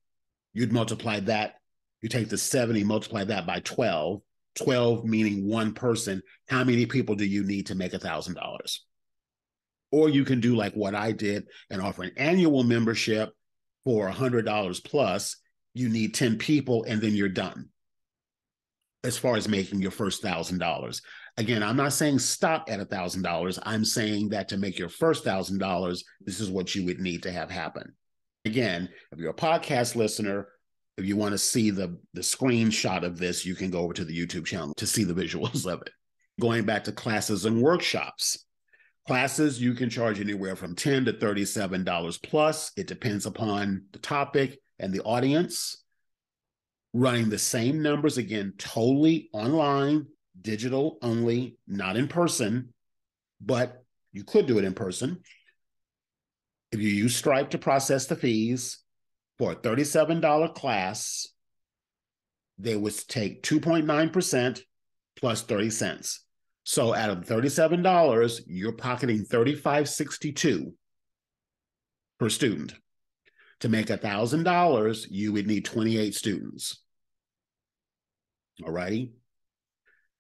You'd multiply that. You take the 70, multiply that by 12. 12 meaning one person. How many people do you need to make $1,000? Or you can do like what I did and offer an annual membership for $100 plus. You need 10 people and then you're done as far as making your first $1,000. Again, I'm not saying stop at $1,000. I'm saying that to make your first $1,000, this is what you would need to have happen. Again, if you're a podcast listener, if you want to see the screenshot of this, you can go over to the YouTube channel to see the visuals of it. Going back to classes and workshops. Classes, you can charge anywhere from $10 to $37 plus. It depends upon the topic and the audience. Running the same numbers, again, totally online, digital only, not in person, but you could do it in person. If you use Stripe to process the fees for a $37 class, they would take 2.9% plus 30 cents. So out of $37, you're pocketing $35.62 per student. To make $1,000, you would need 28 students. All righty.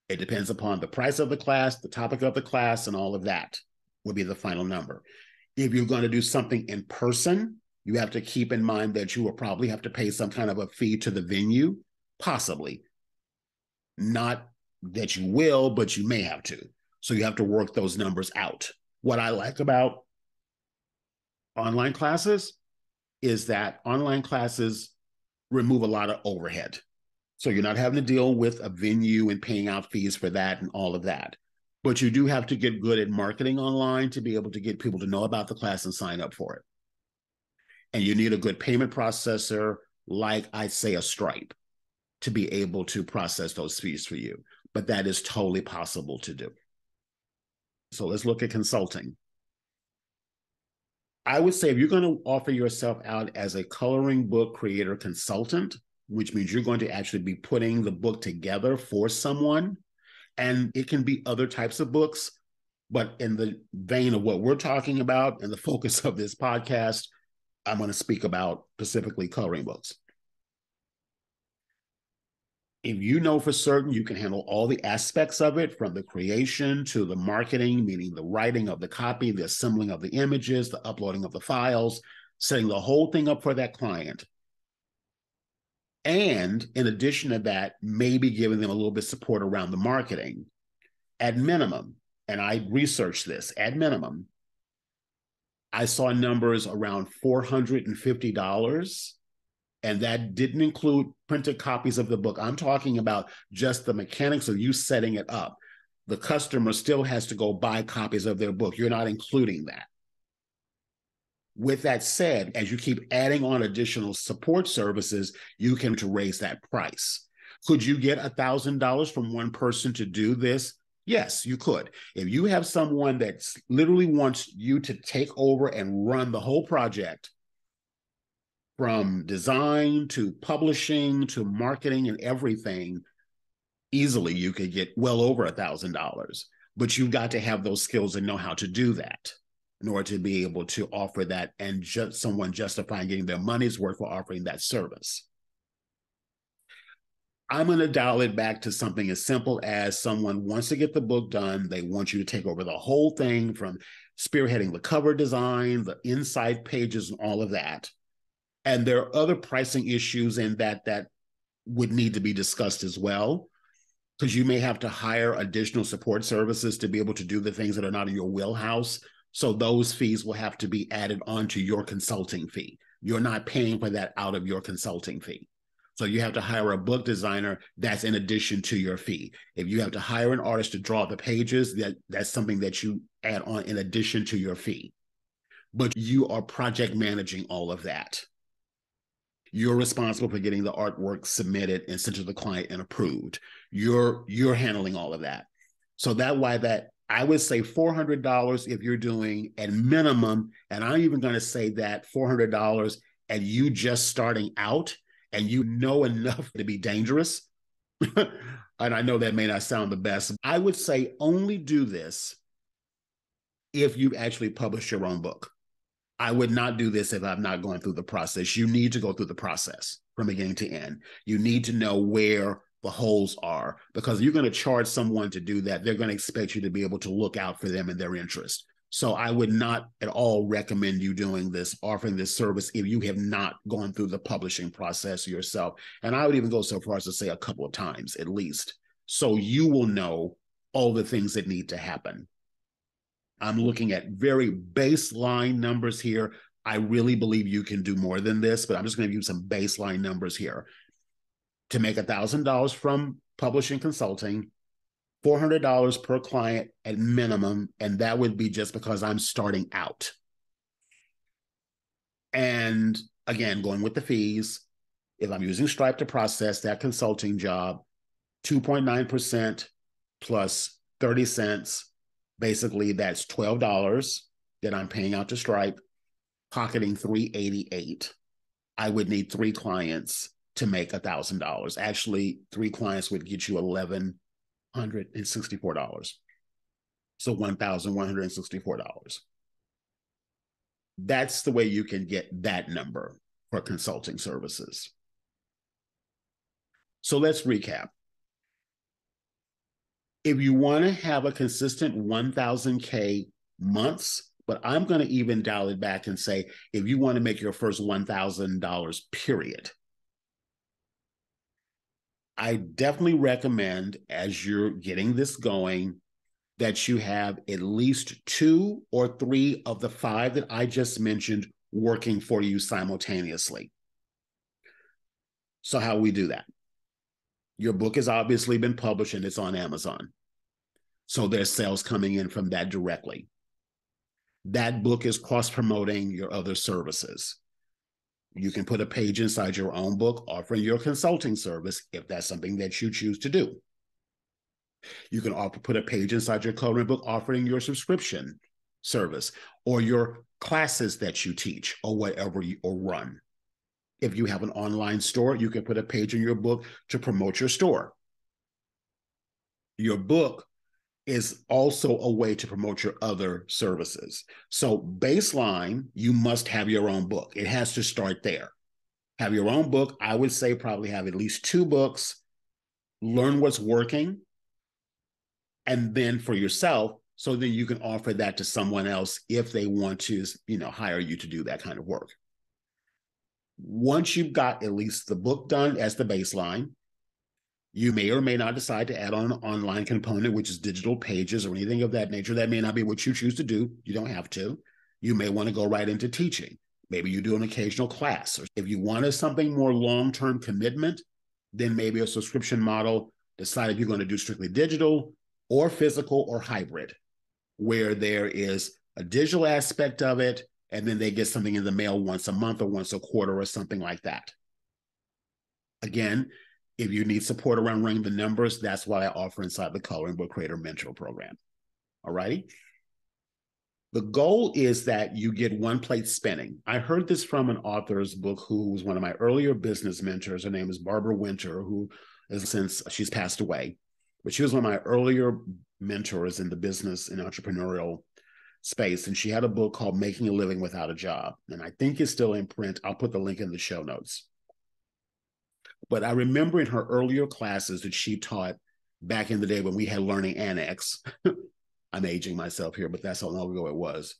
It depends upon the price of the class, the topic of the class, and all of that would be the final number. If you're going to do something in person, you have to keep in mind that you will probably have to pay some kind of a fee to the venue, possibly. Not that you will, but you may have to. So you have to work those numbers out. What I like about online classes is that online classes remove a lot of overhead. So you're not having to deal with a venue and paying out fees for that and all of that. But you do have to get good at marketing online to be able to get people to know about the class and sign up for it. And you need a good payment processor, like I say a Stripe, to be able to process those fees for you. But that is totally possible to do. So let's look at consulting. I would say if you're going to offer yourself out as a coloring book creator consultant, which means you're going to actually be putting the book together for someone, and it can be other types of books, but in the vein of what we're talking about and the focus of this podcast, I'm going to speak about specifically coloring books. If you know for certain you can handle all the aspects of it, from the creation to the marketing, meaning the writing of the copy, the assembling of the images, the uploading of the files, setting the whole thing up for that client, and in addition to that, maybe giving them a little bit of support around the marketing, at minimum, and I researched this, at minimum, I saw numbers around $450, and that didn't include printed copies of the book. I'm talking about just the mechanics of you setting it up. The customer still has to go buy copies of their book. You're not including that. With that said, as you keep adding on additional support services, you can raise that price. Could you get $1,000 from one person to do this? Yes, you could. If you have someone that literally wants you to take over and run the whole project, from design to publishing to marketing and everything, easily you could get well over $1,000. But you've got to have those skills and know how to do that in order to be able to offer that and just someone justifying getting their money's worth for offering that service. I'm going to dial it back to something as simple as someone wants to get the book done. They want you to take over the whole thing, from spearheading the cover design, the inside pages, and all of that. And there are other pricing issues in that would need to be discussed as well, because you may have to hire additional support services to be able to do the things that are not in your wheelhouse. So those fees will have to be added onto your consulting fee. You're not paying for that out of your consulting fee. So you have to hire a book designer, that's in addition to your fee. If you have to hire an artist to draw the pages, that's something that you add on in addition to your fee. But you are project managing all of that. You're responsible for getting the artwork submitted and sent to the client and approved. You're handling all of that. So that's why that I would say $400 if you're doing at minimum, and I'm even going to say that $400 and you just starting out and you know enough to be dangerous. And I know that may not sound the best. I would say only do this if you've actually published your own book. I would not do this if I'm not going through the process. You need to go through the process from beginning to end. You need to know where the holes are, because you're going to charge someone to do that. They're going to expect you to be able to look out for them and their interest. So I would not at all recommend you doing this, offering this service, if you have not gone through the publishing process yourself. And I would even go so far as to say a couple of times at least, so you will know all the things that need to happen. I'm looking at very baseline numbers here. I really believe you can do more than this, but I'm just going to give you some baseline numbers here. To make $1,000 from publishing consulting, $400 per client at minimum, and that would be just because I'm starting out. And again, going with the fees, if I'm using Stripe to process that consulting job, 2.9% plus 30 cents, basically that's $12 that I'm paying out to Stripe, pocketing $388. I would need 3 clients to make $1,000. Actually, 3 clients would get you $1,164. So $1,164. That's the way you can get that number for consulting services. So let's recap. If you want to have a consistent 1,000K months, but I'm going to even dial it back and say, if you want to make your first $1,000, period, I definitely recommend, as you're getting this going, that you have at least 2 or 3 of the 5 that I just mentioned working for you simultaneously. So how we do that? Your book has obviously been published and it's on Amazon. So there's sales coming in from that directly. That book is cross-promoting your other services. You can put a page inside your own book offering your consulting service if that's something that you choose to do. You can also put a page inside your coloring book offering your subscription service or your classes that you teach or whatever you or run. If you have an online store, you can put a page in your book to promote your store. Your book is also a way to promote your other services. So baseline, you must have your own book. It has to start there. Have your own book. I would say probably have at least 2 books, learn what's working, and then for yourself, so then you can offer that to someone else if they want to, hire you to do that kind of work. Once you've got at least the book done as the baseline, you may or may not decide to add on an online component, which is digital pages or anything of that nature. That may not be what you choose to do. You don't have to. You may want to go right into teaching. Maybe you do an occasional class. Or if you wanted something more long-term commitment, then maybe a subscription model. Decide if you're going to do strictly digital or physical or hybrid, where there is a digital aspect of it, and then they get something in the mail once a month or once a quarter or something like that. Again, if you need support around running the numbers, that's what I offer inside the Coloring Book Creator Mentor Program. All righty? The goal is that you get one plate spinning. I heard this from an author's book who was one of my earlier business mentors. Her name is Barbara Winter, who is since she's passed away. But she was one of my earlier mentors in the business and entrepreneurial space. And she had a book called Making a Living Without a Job. And I think it's still in print. I'll put the link in the show notes. But I remember in her earlier classes that she taught back in the day when we had Learning Annex. I'm aging myself here, but that's how long ago it was.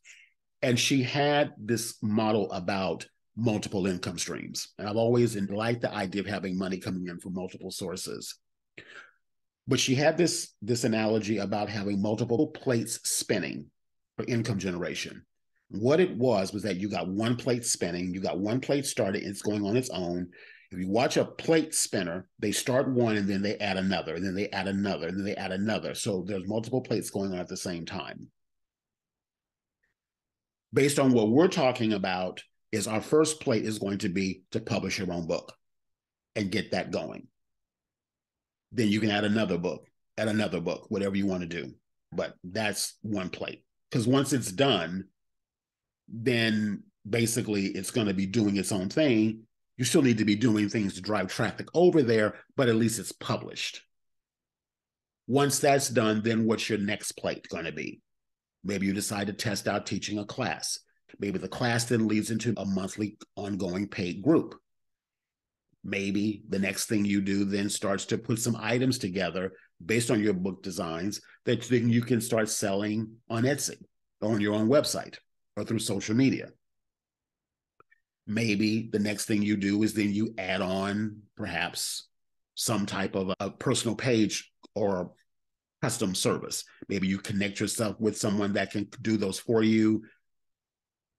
And she had this model about multiple income streams. And I've always liked the idea of having money coming in from multiple sources. But she had this analogy about having multiple plates spinning for income generation. What it was that you got one plate spinning, you got one plate started, it's going on its own. If you watch a plate spinner, they start one and then they add another, and then they add another, and then they add another. So there's multiple plates going on at the same time. Based on what we're talking about, is our first plate is going to be to publish your own book and get that going. Then you can add another book, whatever you want to do. But that's one plate. Because once it's done, then basically it's going to be doing its own thing. You still need to be doing things to drive traffic over there, but at least it's published. Once that's done, then what's your next plate going to be? Maybe you decide to test out teaching a class. Maybe the class then leads into a monthly ongoing paid group. Maybe the next thing you do then starts to put some items together based on your book designs that then you can start selling on Etsy or on your own website or through social media. Maybe the next thing you do is then you add on perhaps some type of a personal page or a custom service. Maybe you connect yourself with someone that can do those for you,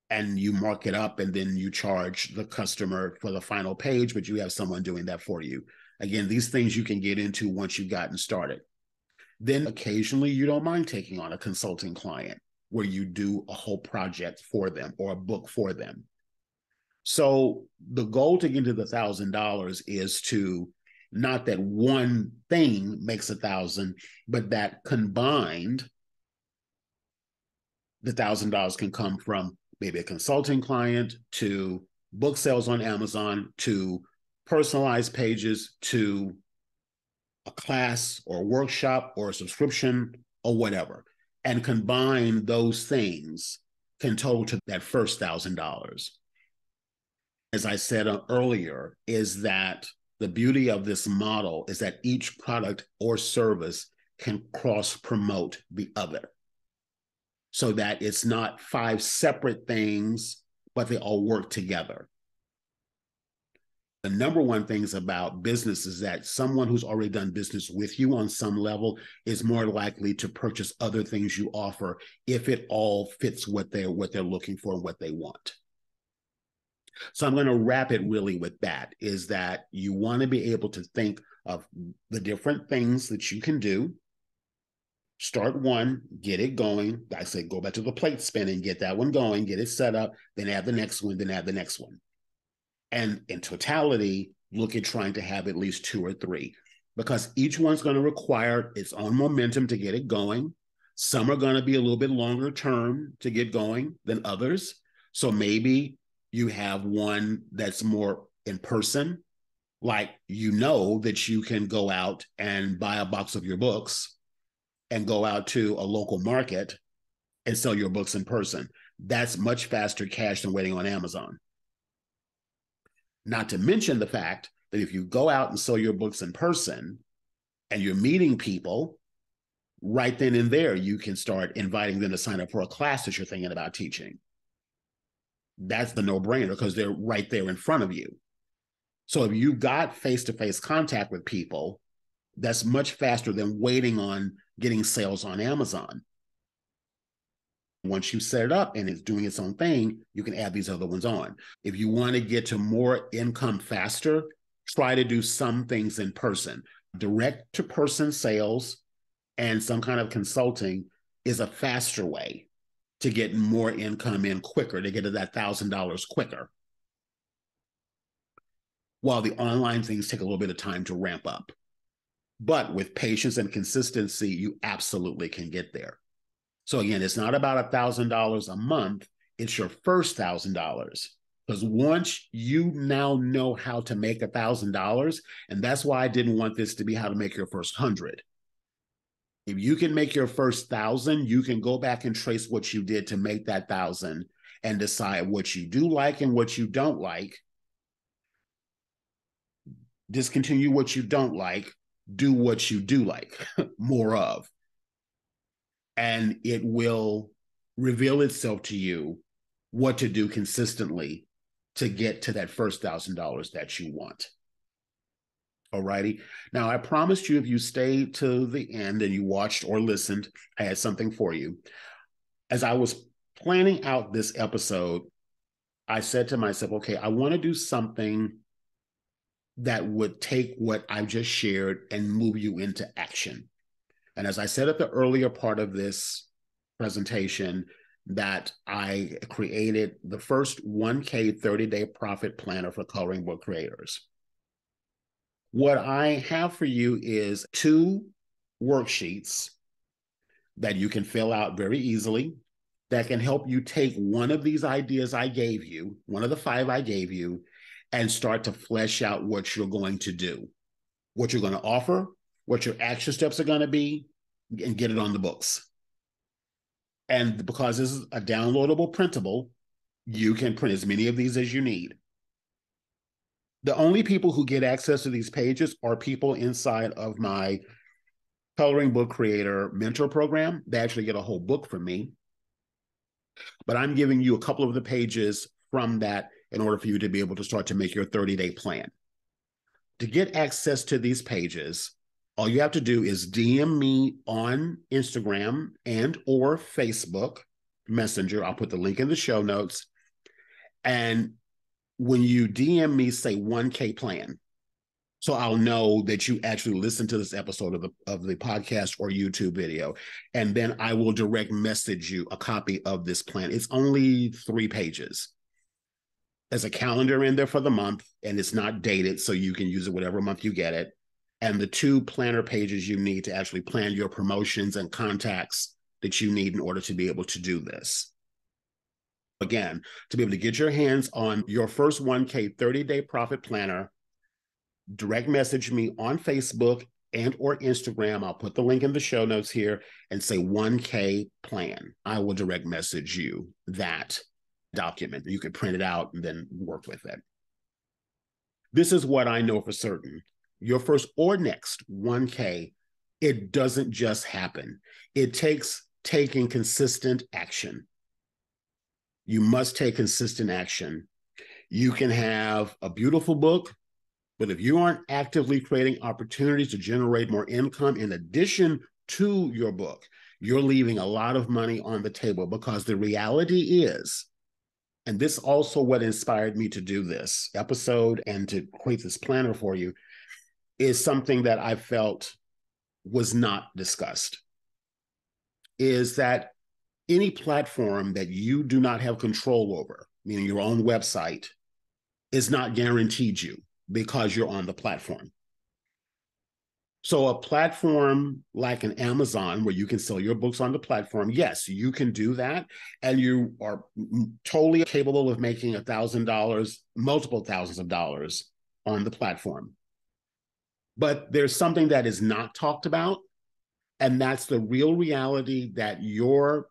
and you mark it up, and then you charge the customer for the final page, but you have someone doing that for you. Again, these things you can get into once you've gotten started. Then occasionally you don't mind taking on a consulting client where you do a whole project for them or a book for them. So the goal to get to the $1,000 is to not that one thing makes 1,000, but that combined, the $1,000 can come from maybe a consulting client to book sales on Amazon to personalized pages to a class or a workshop or a subscription or whatever. and combine those things can total to that first $1,000. As I said earlier, is that the beauty of this model is that each product or service can cross promote the other, so that it's not 5 separate things, but they all work together. The number one things about business is that someone who's already done business with you on some level is more likely to purchase other things you offer if it all fits what they're looking for and what they want. So I'm going to wrap it really with that, is that you want to be able to think of the different things that you can do. Start one, get it going. I say go back to the plate spinning, get that one going, get it set up, then add the next one, then add the next one. And in totality, look at trying to have at least 2 or 3, because each one's going to require its own momentum to get it going. Some are going to be a little bit longer term to get going than others. So maybe you have one that's more in person, like you know that you can go out and buy a box of your books and go out to a local market and sell your books in person. That's much faster cash than waiting on Amazon. Not to mention the fact that if you go out and sell your books in person and you're meeting people, right then and there, you can start inviting them to sign up for a class that you're thinking about teaching. That's the no-brainer because they're right there in front of you. So if you got face-to-face contact with people, that's much faster than waiting on getting sales on Amazon. Once you set it up and it's doing its own thing, you can add these other ones on. If you want to get to more income faster, try to do some things in person. Direct to person sales and some kind of consulting is a faster way to get more income in quicker, to get to that $1,000 quicker. While the online things take a little bit of time to ramp up. But with patience and consistency, you absolutely can get there. So again, it's not about $1,000 a month. It's your first $1,000. Because once you now know how to make $1,000, and that's why I didn't want this to be how to make your first 100. If you can make your first 1,000, you can go back and trace what you did to make that 1,000 and decide what you do like and what you don't like. Discontinue what you don't like, do what you do like more of. And it will reveal itself to you what to do consistently to get to that first $1,000 that you want. All righty. Now, I promised you if you stayed to the end and you watched or listened, I had something for you. As I was planning out this episode, I said to myself, okay, I want to do something that would take what I've just shared and move you into action. And as I said at the earlier part of this presentation, that I created the first 1K 30-day profit planner for coloring book creators. What I have for you is 2 worksheets that you can fill out very easily that can help you take one of these ideas I gave you, one of the 5 I gave you, and start to flesh out what you're going to do, what you're going to offer, what your action steps are going to be, and get it on the books. And because this is a downloadable printable, you can print as many of these as you need. The only people who get access to these pages are people inside of my Coloring Book Creator Mentor Program. They actually get a whole book from me. But I'm giving you a couple of the pages from that in order for you to be able to start to make your 30-day plan. To get access to these pages, all you have to do is DM me on Instagram and or Facebook Messenger. I'll put the link in the show notes. And when you DM me, say 1K plan. So I'll know that you actually listened to this episode of the podcast or YouTube video. And then I will direct message you a copy of this plan. It's only 3 pages. There's a calendar in there for the month, and it's not dated, so you can use it whatever month you get it. And the 2 planner pages you need to actually plan your promotions and contacts that you need in order to be able to do this. Again, to be able to get your hands on your first 1K 30-day profit planner, direct message me on Facebook and or Instagram. I'll put the link in the show notes here and say 1K plan. I will direct message you that document. You can print it out and then work with it. This is what I know for certain. Your first or next 1K, it doesn't just happen. It takes taking consistent action. You must take consistent action. You can have a beautiful book, but if you aren't actively creating opportunities to generate more income in addition to your book, you're leaving a lot of money on the table, because the reality is, and this also what inspired me to do this episode and to create this planner for you, is something that I felt was not discussed, is that any platform that you do not have control over, meaning your own website, is not guaranteed you because you're on the platform. So a platform like an Amazon, where you can sell your books on the platform, yes, you can do that. And you are totally capable of making $1,000, multiple thousands of dollars on the platform. But there's something that is not talked about, and that's the real reality that your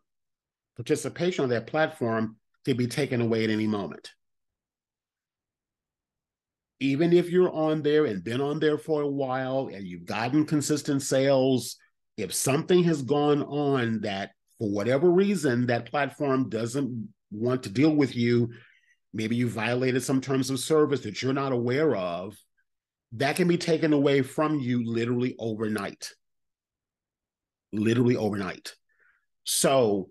participation on that platform could be taken away at any moment. Even if you're on there and been on there for a while and you've gotten consistent sales, if something has gone on that for whatever reason that platform doesn't want to deal with you, maybe you violated some terms of service that you're not aware of, that can be taken away from you literally overnight. Literally overnight. So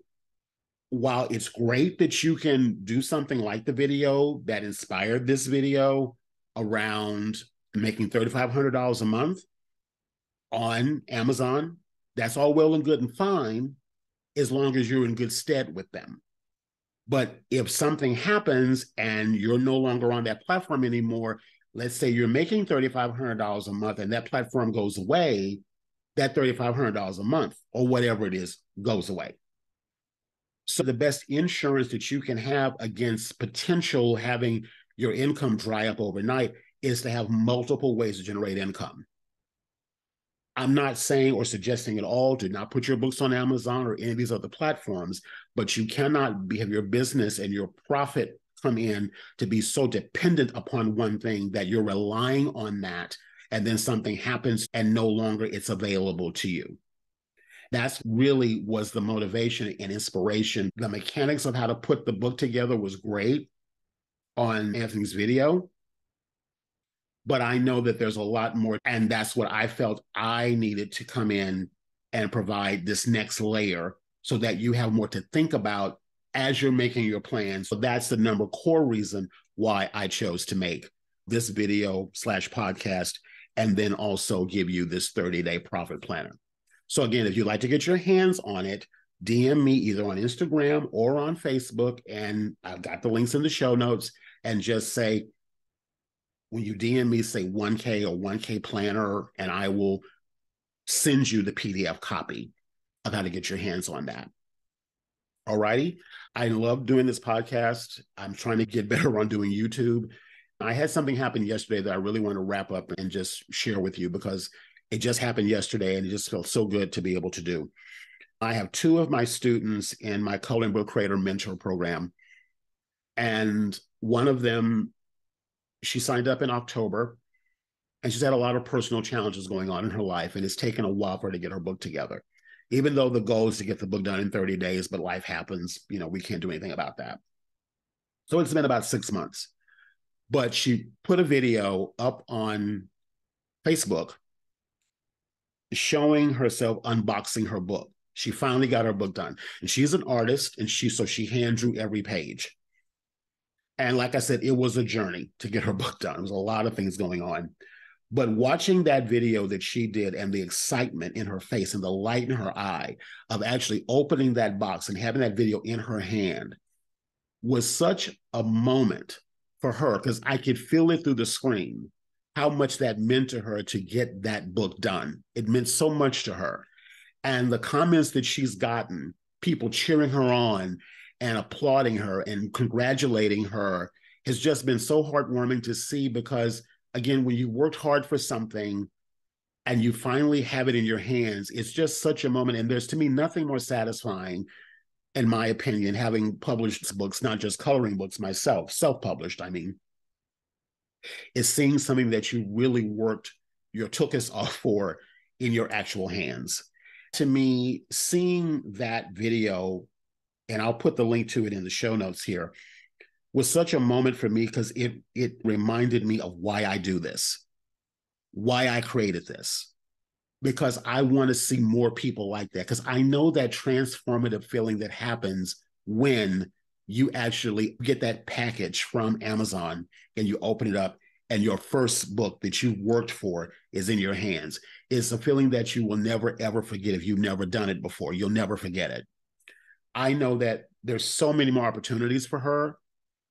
while it's great that you can do something like the video that inspired this video around making $3,500 a month on Amazon, that's all well and good and fine, as long as you're in good stead with them. But if something happens and you're no longer on that platform anymore, let's say you're making $3,500 a month and that platform goes away, that $3,500 a month or whatever it is goes away. So the best insurance that you can have against potential having your income dry up overnight is to have multiple ways to generate income. I'm not saying or suggesting at all do not put your books on Amazon or any of these other platforms, but you cannot have your business and your profit come in to be so dependent upon one thing that you're relying on that, and then something happens and no longer it's available to you. That's really was the motivation and inspiration. The mechanics of how to put the book together was great on Anthony's video, but I know that there's a lot more, and that's what I felt I needed to come in and provide this next layer so that you have more to think about as you're making your plans. So that's the core reason why I chose to make this video / podcast, and then also give you this 30-day profit planner. So again, if you'd like to get your hands on it, DM me either on Instagram or on Facebook, and I've got the links in the show notes, and just say, when you DM me, say 1K or 1K planner, and I will send you the PDF copy of how to get your hands on that. All righty. I love doing this podcast. I'm trying to get better on doing YouTube. I had something happen yesterday that I really want to wrap up and just share with you, because it just happened yesterday and it just felt so good to be able to do. I have 2 of my students in my Coloring Book Creator Mentor Program. And one of them, she signed up in October, and she's had a lot of personal challenges going on in her life, and it's taken a while for her to get her book together. Even though the goal is to get the book done in 30 days, but life happens, we can't do anything about that. So it's been about 6 months. But she put a video up on Facebook showing herself unboxing her book. She finally got her book done. And she's an artist, and so she hand drew every page. And like I said, it was a journey to get her book done. There was a lot of things going on. But watching that video that she did, and the excitement in her face and the light in her eye of actually opening that box and having that video in her hand, was such a moment for her, because I could feel it through the screen, how much that meant to her to get that book done. It meant so much to her. And the comments that she's gotten, people cheering her on and applauding her and congratulating her, has just been so heartwarming to see, because again, when you worked hard for something and you finally have it in your hands, it's just such a moment. And there's, to me, nothing more satisfying, in my opinion, having published books, not just coloring books myself, self-published, I mean, is seeing something that you really worked your tuchus off for in your actual hands. To me, seeing that video, and I'll put the link to it in the show notes here, was such a moment for me because it reminded me of why I do this, why I created this, because I want to see more people like that. Because I know that transformative feeling that happens when you actually get that package from Amazon and you open it up and your first book that you worked for is in your hands. It's a feeling that you will never, ever forget. If you've never done it before, you'll never forget it. I know that there's so many more opportunities for her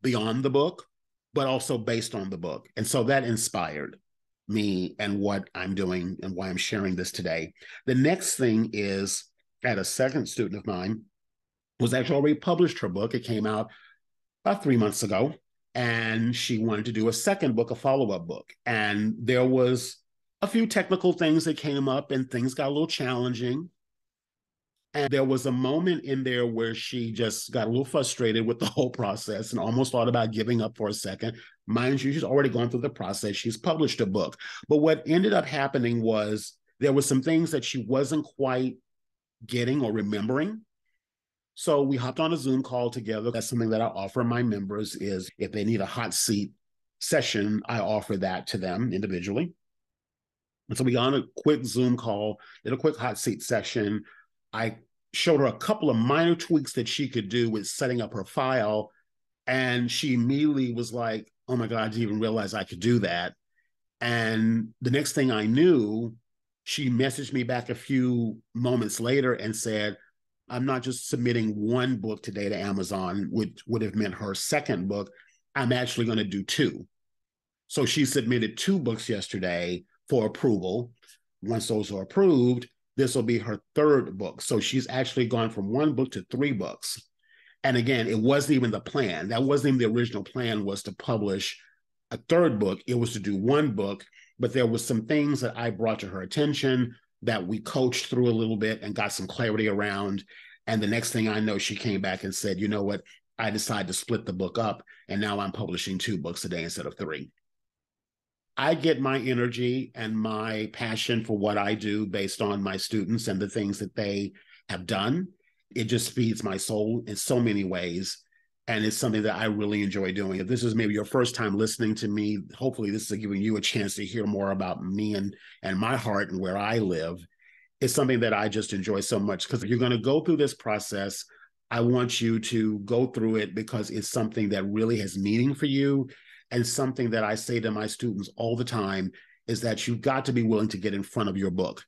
beyond the book, but also based on the book. And so that inspired me and what I'm doing and why I'm sharing this today. The next thing is, I had a second student of mine was actually already published her book. It came out about 3 months ago, and she wanted to do a second book, a follow-up book. And there was a few technical things that came up and things got a little challenging. And there was a moment in there where she just got a little frustrated with the whole process and almost thought about giving up for a second. Mind you, she's already gone through the process. She's published a book. But what ended up happening was there were some things that she wasn't quite getting or remembering. So we hopped on a Zoom call together. That's something that I offer my members, is if they need a hot seat session, I offer that to them individually. And so we got on a quick Zoom call, did a quick hot seat session. I showed her a couple of minor tweaks that she could do with setting up her file. And she immediately was like, oh my God, I didn't even realize I could do that. And the next thing I knew, she messaged me back a few moments later and said, I'm not just submitting one book today to Amazon, which would have meant her second book. I'm actually going to do two. So she submitted two books yesterday for approval. Once those are approved, this will be her third book. So she's actually gone from one book to three books. And again, it wasn't even the plan. That wasn't even the original plan, was to publish a third book. It was to do one book, but there was some things that I brought to her attention that we coached through a little bit and got some clarity around. And the next thing I know, she came back and said, you know what? I decided to split the book up, and now I'm publishing two books a day instead of three. I get my energy and my passion for what I do based on my students and the things that they have done. It just feeds my soul in so many ways. And it's something that I really enjoy doing. If this is maybe your first time listening to me, hopefully this is giving you a chance to hear more about me and my heart and where I live. It's something that I just enjoy so much, because if you're going to go through this process, I want you to go through it because it's something that really has meaning for you. And something that I say to my students all the time is that you've got to be willing to get in front of your book.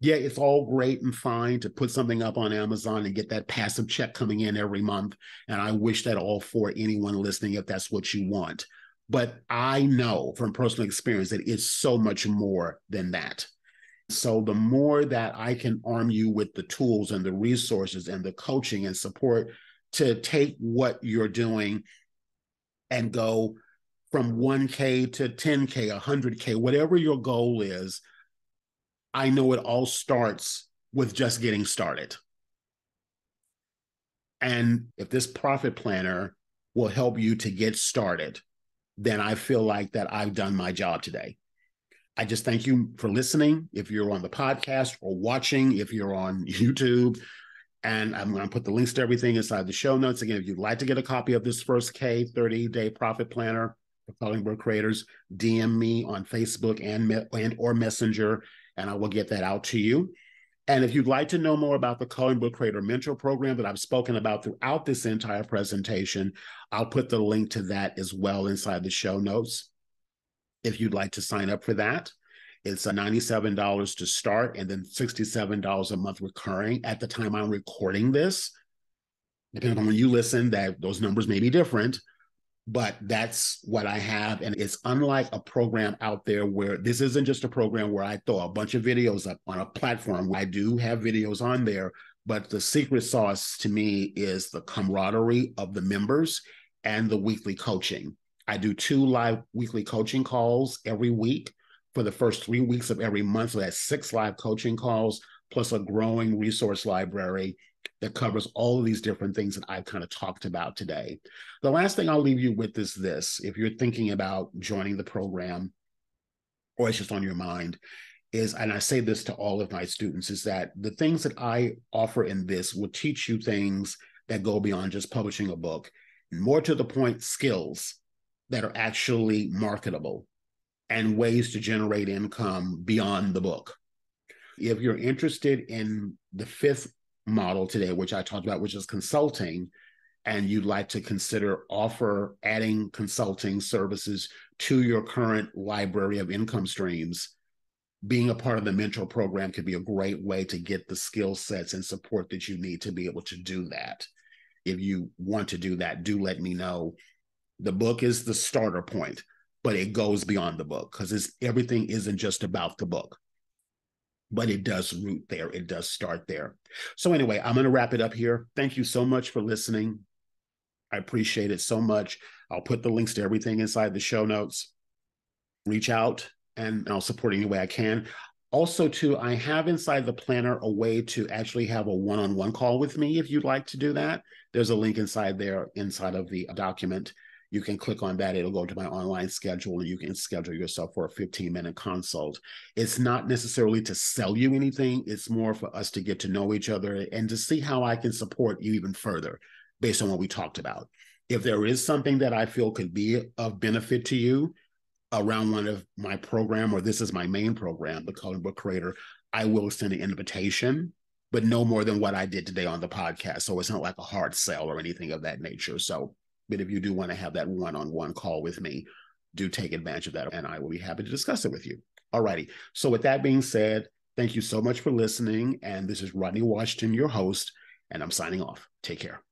Yeah, it's all great and fine to put something up on Amazon and get that passive check coming in every month. And I wish that all for anyone listening, if that's what you want. But I know from personal experience that it's so much more than that. So the more that I can arm you with the tools and the resources and the coaching and support to take what you're doing and go from 1K to 10K, 100K, whatever your goal is, I know it all starts with just getting started. And if this profit planner will help you to get started, then I feel like that I've done my job today. I just thank you for listening. If you're on the podcast, or watching, if you're on YouTube, and I'm going to put the links to everything inside the show notes. Again, if you'd like to get a copy of this first K 30-day profit planner for coloring book creators, DM me on Facebook and or Messenger, and I will get that out to you. And if you'd like to know more about the Coloring Book Creator Mentor Program that I've spoken about throughout this entire presentation, I'll put the link to that as well inside the show notes. If you'd like to sign up for that, it's $97 to start, and then $67 a month recurring. At the time I'm recording this, depending on when you listen, that those numbers may be different, but that's what I have. And it's unlike a program out there where this isn't just a program where I throw a bunch of videos up on a platform. I do have videos on there, but the secret sauce to me is the camaraderie of the members and the weekly coaching. I do 2 live weekly coaching calls every week. for the first 3 weeks of every month. So that's 6 live coaching calls, plus a growing resource library that covers all of these different things that I've kind of talked about today. The last thing I'll leave you with is this. If you're thinking about joining the program, or it's just on your mind, is, and I say this to all of my students, is that the things that I offer in this will teach you things that go beyond just publishing a book, more to the point, skills that are actually marketable and ways to generate income beyond the book. If you're interested in the 5th model today, which I talked about, which is consulting, and you'd like to consider adding consulting services to your current library of income streams, being a part of the mentor program could be a great way to get the skill sets and support that you need to be able to do that. If you want to do that, do let me know. The book is the starter point, but it goes beyond the book, because everything isn't just about the book, but it does root there. It does start there. So anyway, I'm going to wrap it up here. Thank you so much for listening. I appreciate it so much. I'll put the links to everything inside the show notes. Reach out and I'll support any way I can. Also, too, I have inside the planner a way to actually have a one-on-one call with me if you'd like to do that. There's a link inside there, inside of the document. You can click on that. It'll go to my online schedule, and you can schedule yourself for a 15-minute consult. It's not necessarily to sell you anything. It's more for us to get to know each other and to see how I can support you even further based on what we talked about. If there is something that I feel could be of benefit to you around one of my program, or this is my main program, the Coloring Book Creator, I will send an invitation, but no more than what I did today on the podcast. So it's not like a hard sell or anything of that nature. So, but if you do want to have that one-on-one call with me, do take advantage of that, and I will be happy to discuss it with you. All righty. So with that being said, thank you so much for listening. And this is Rodney Washington, your host, and I'm signing off. Take care.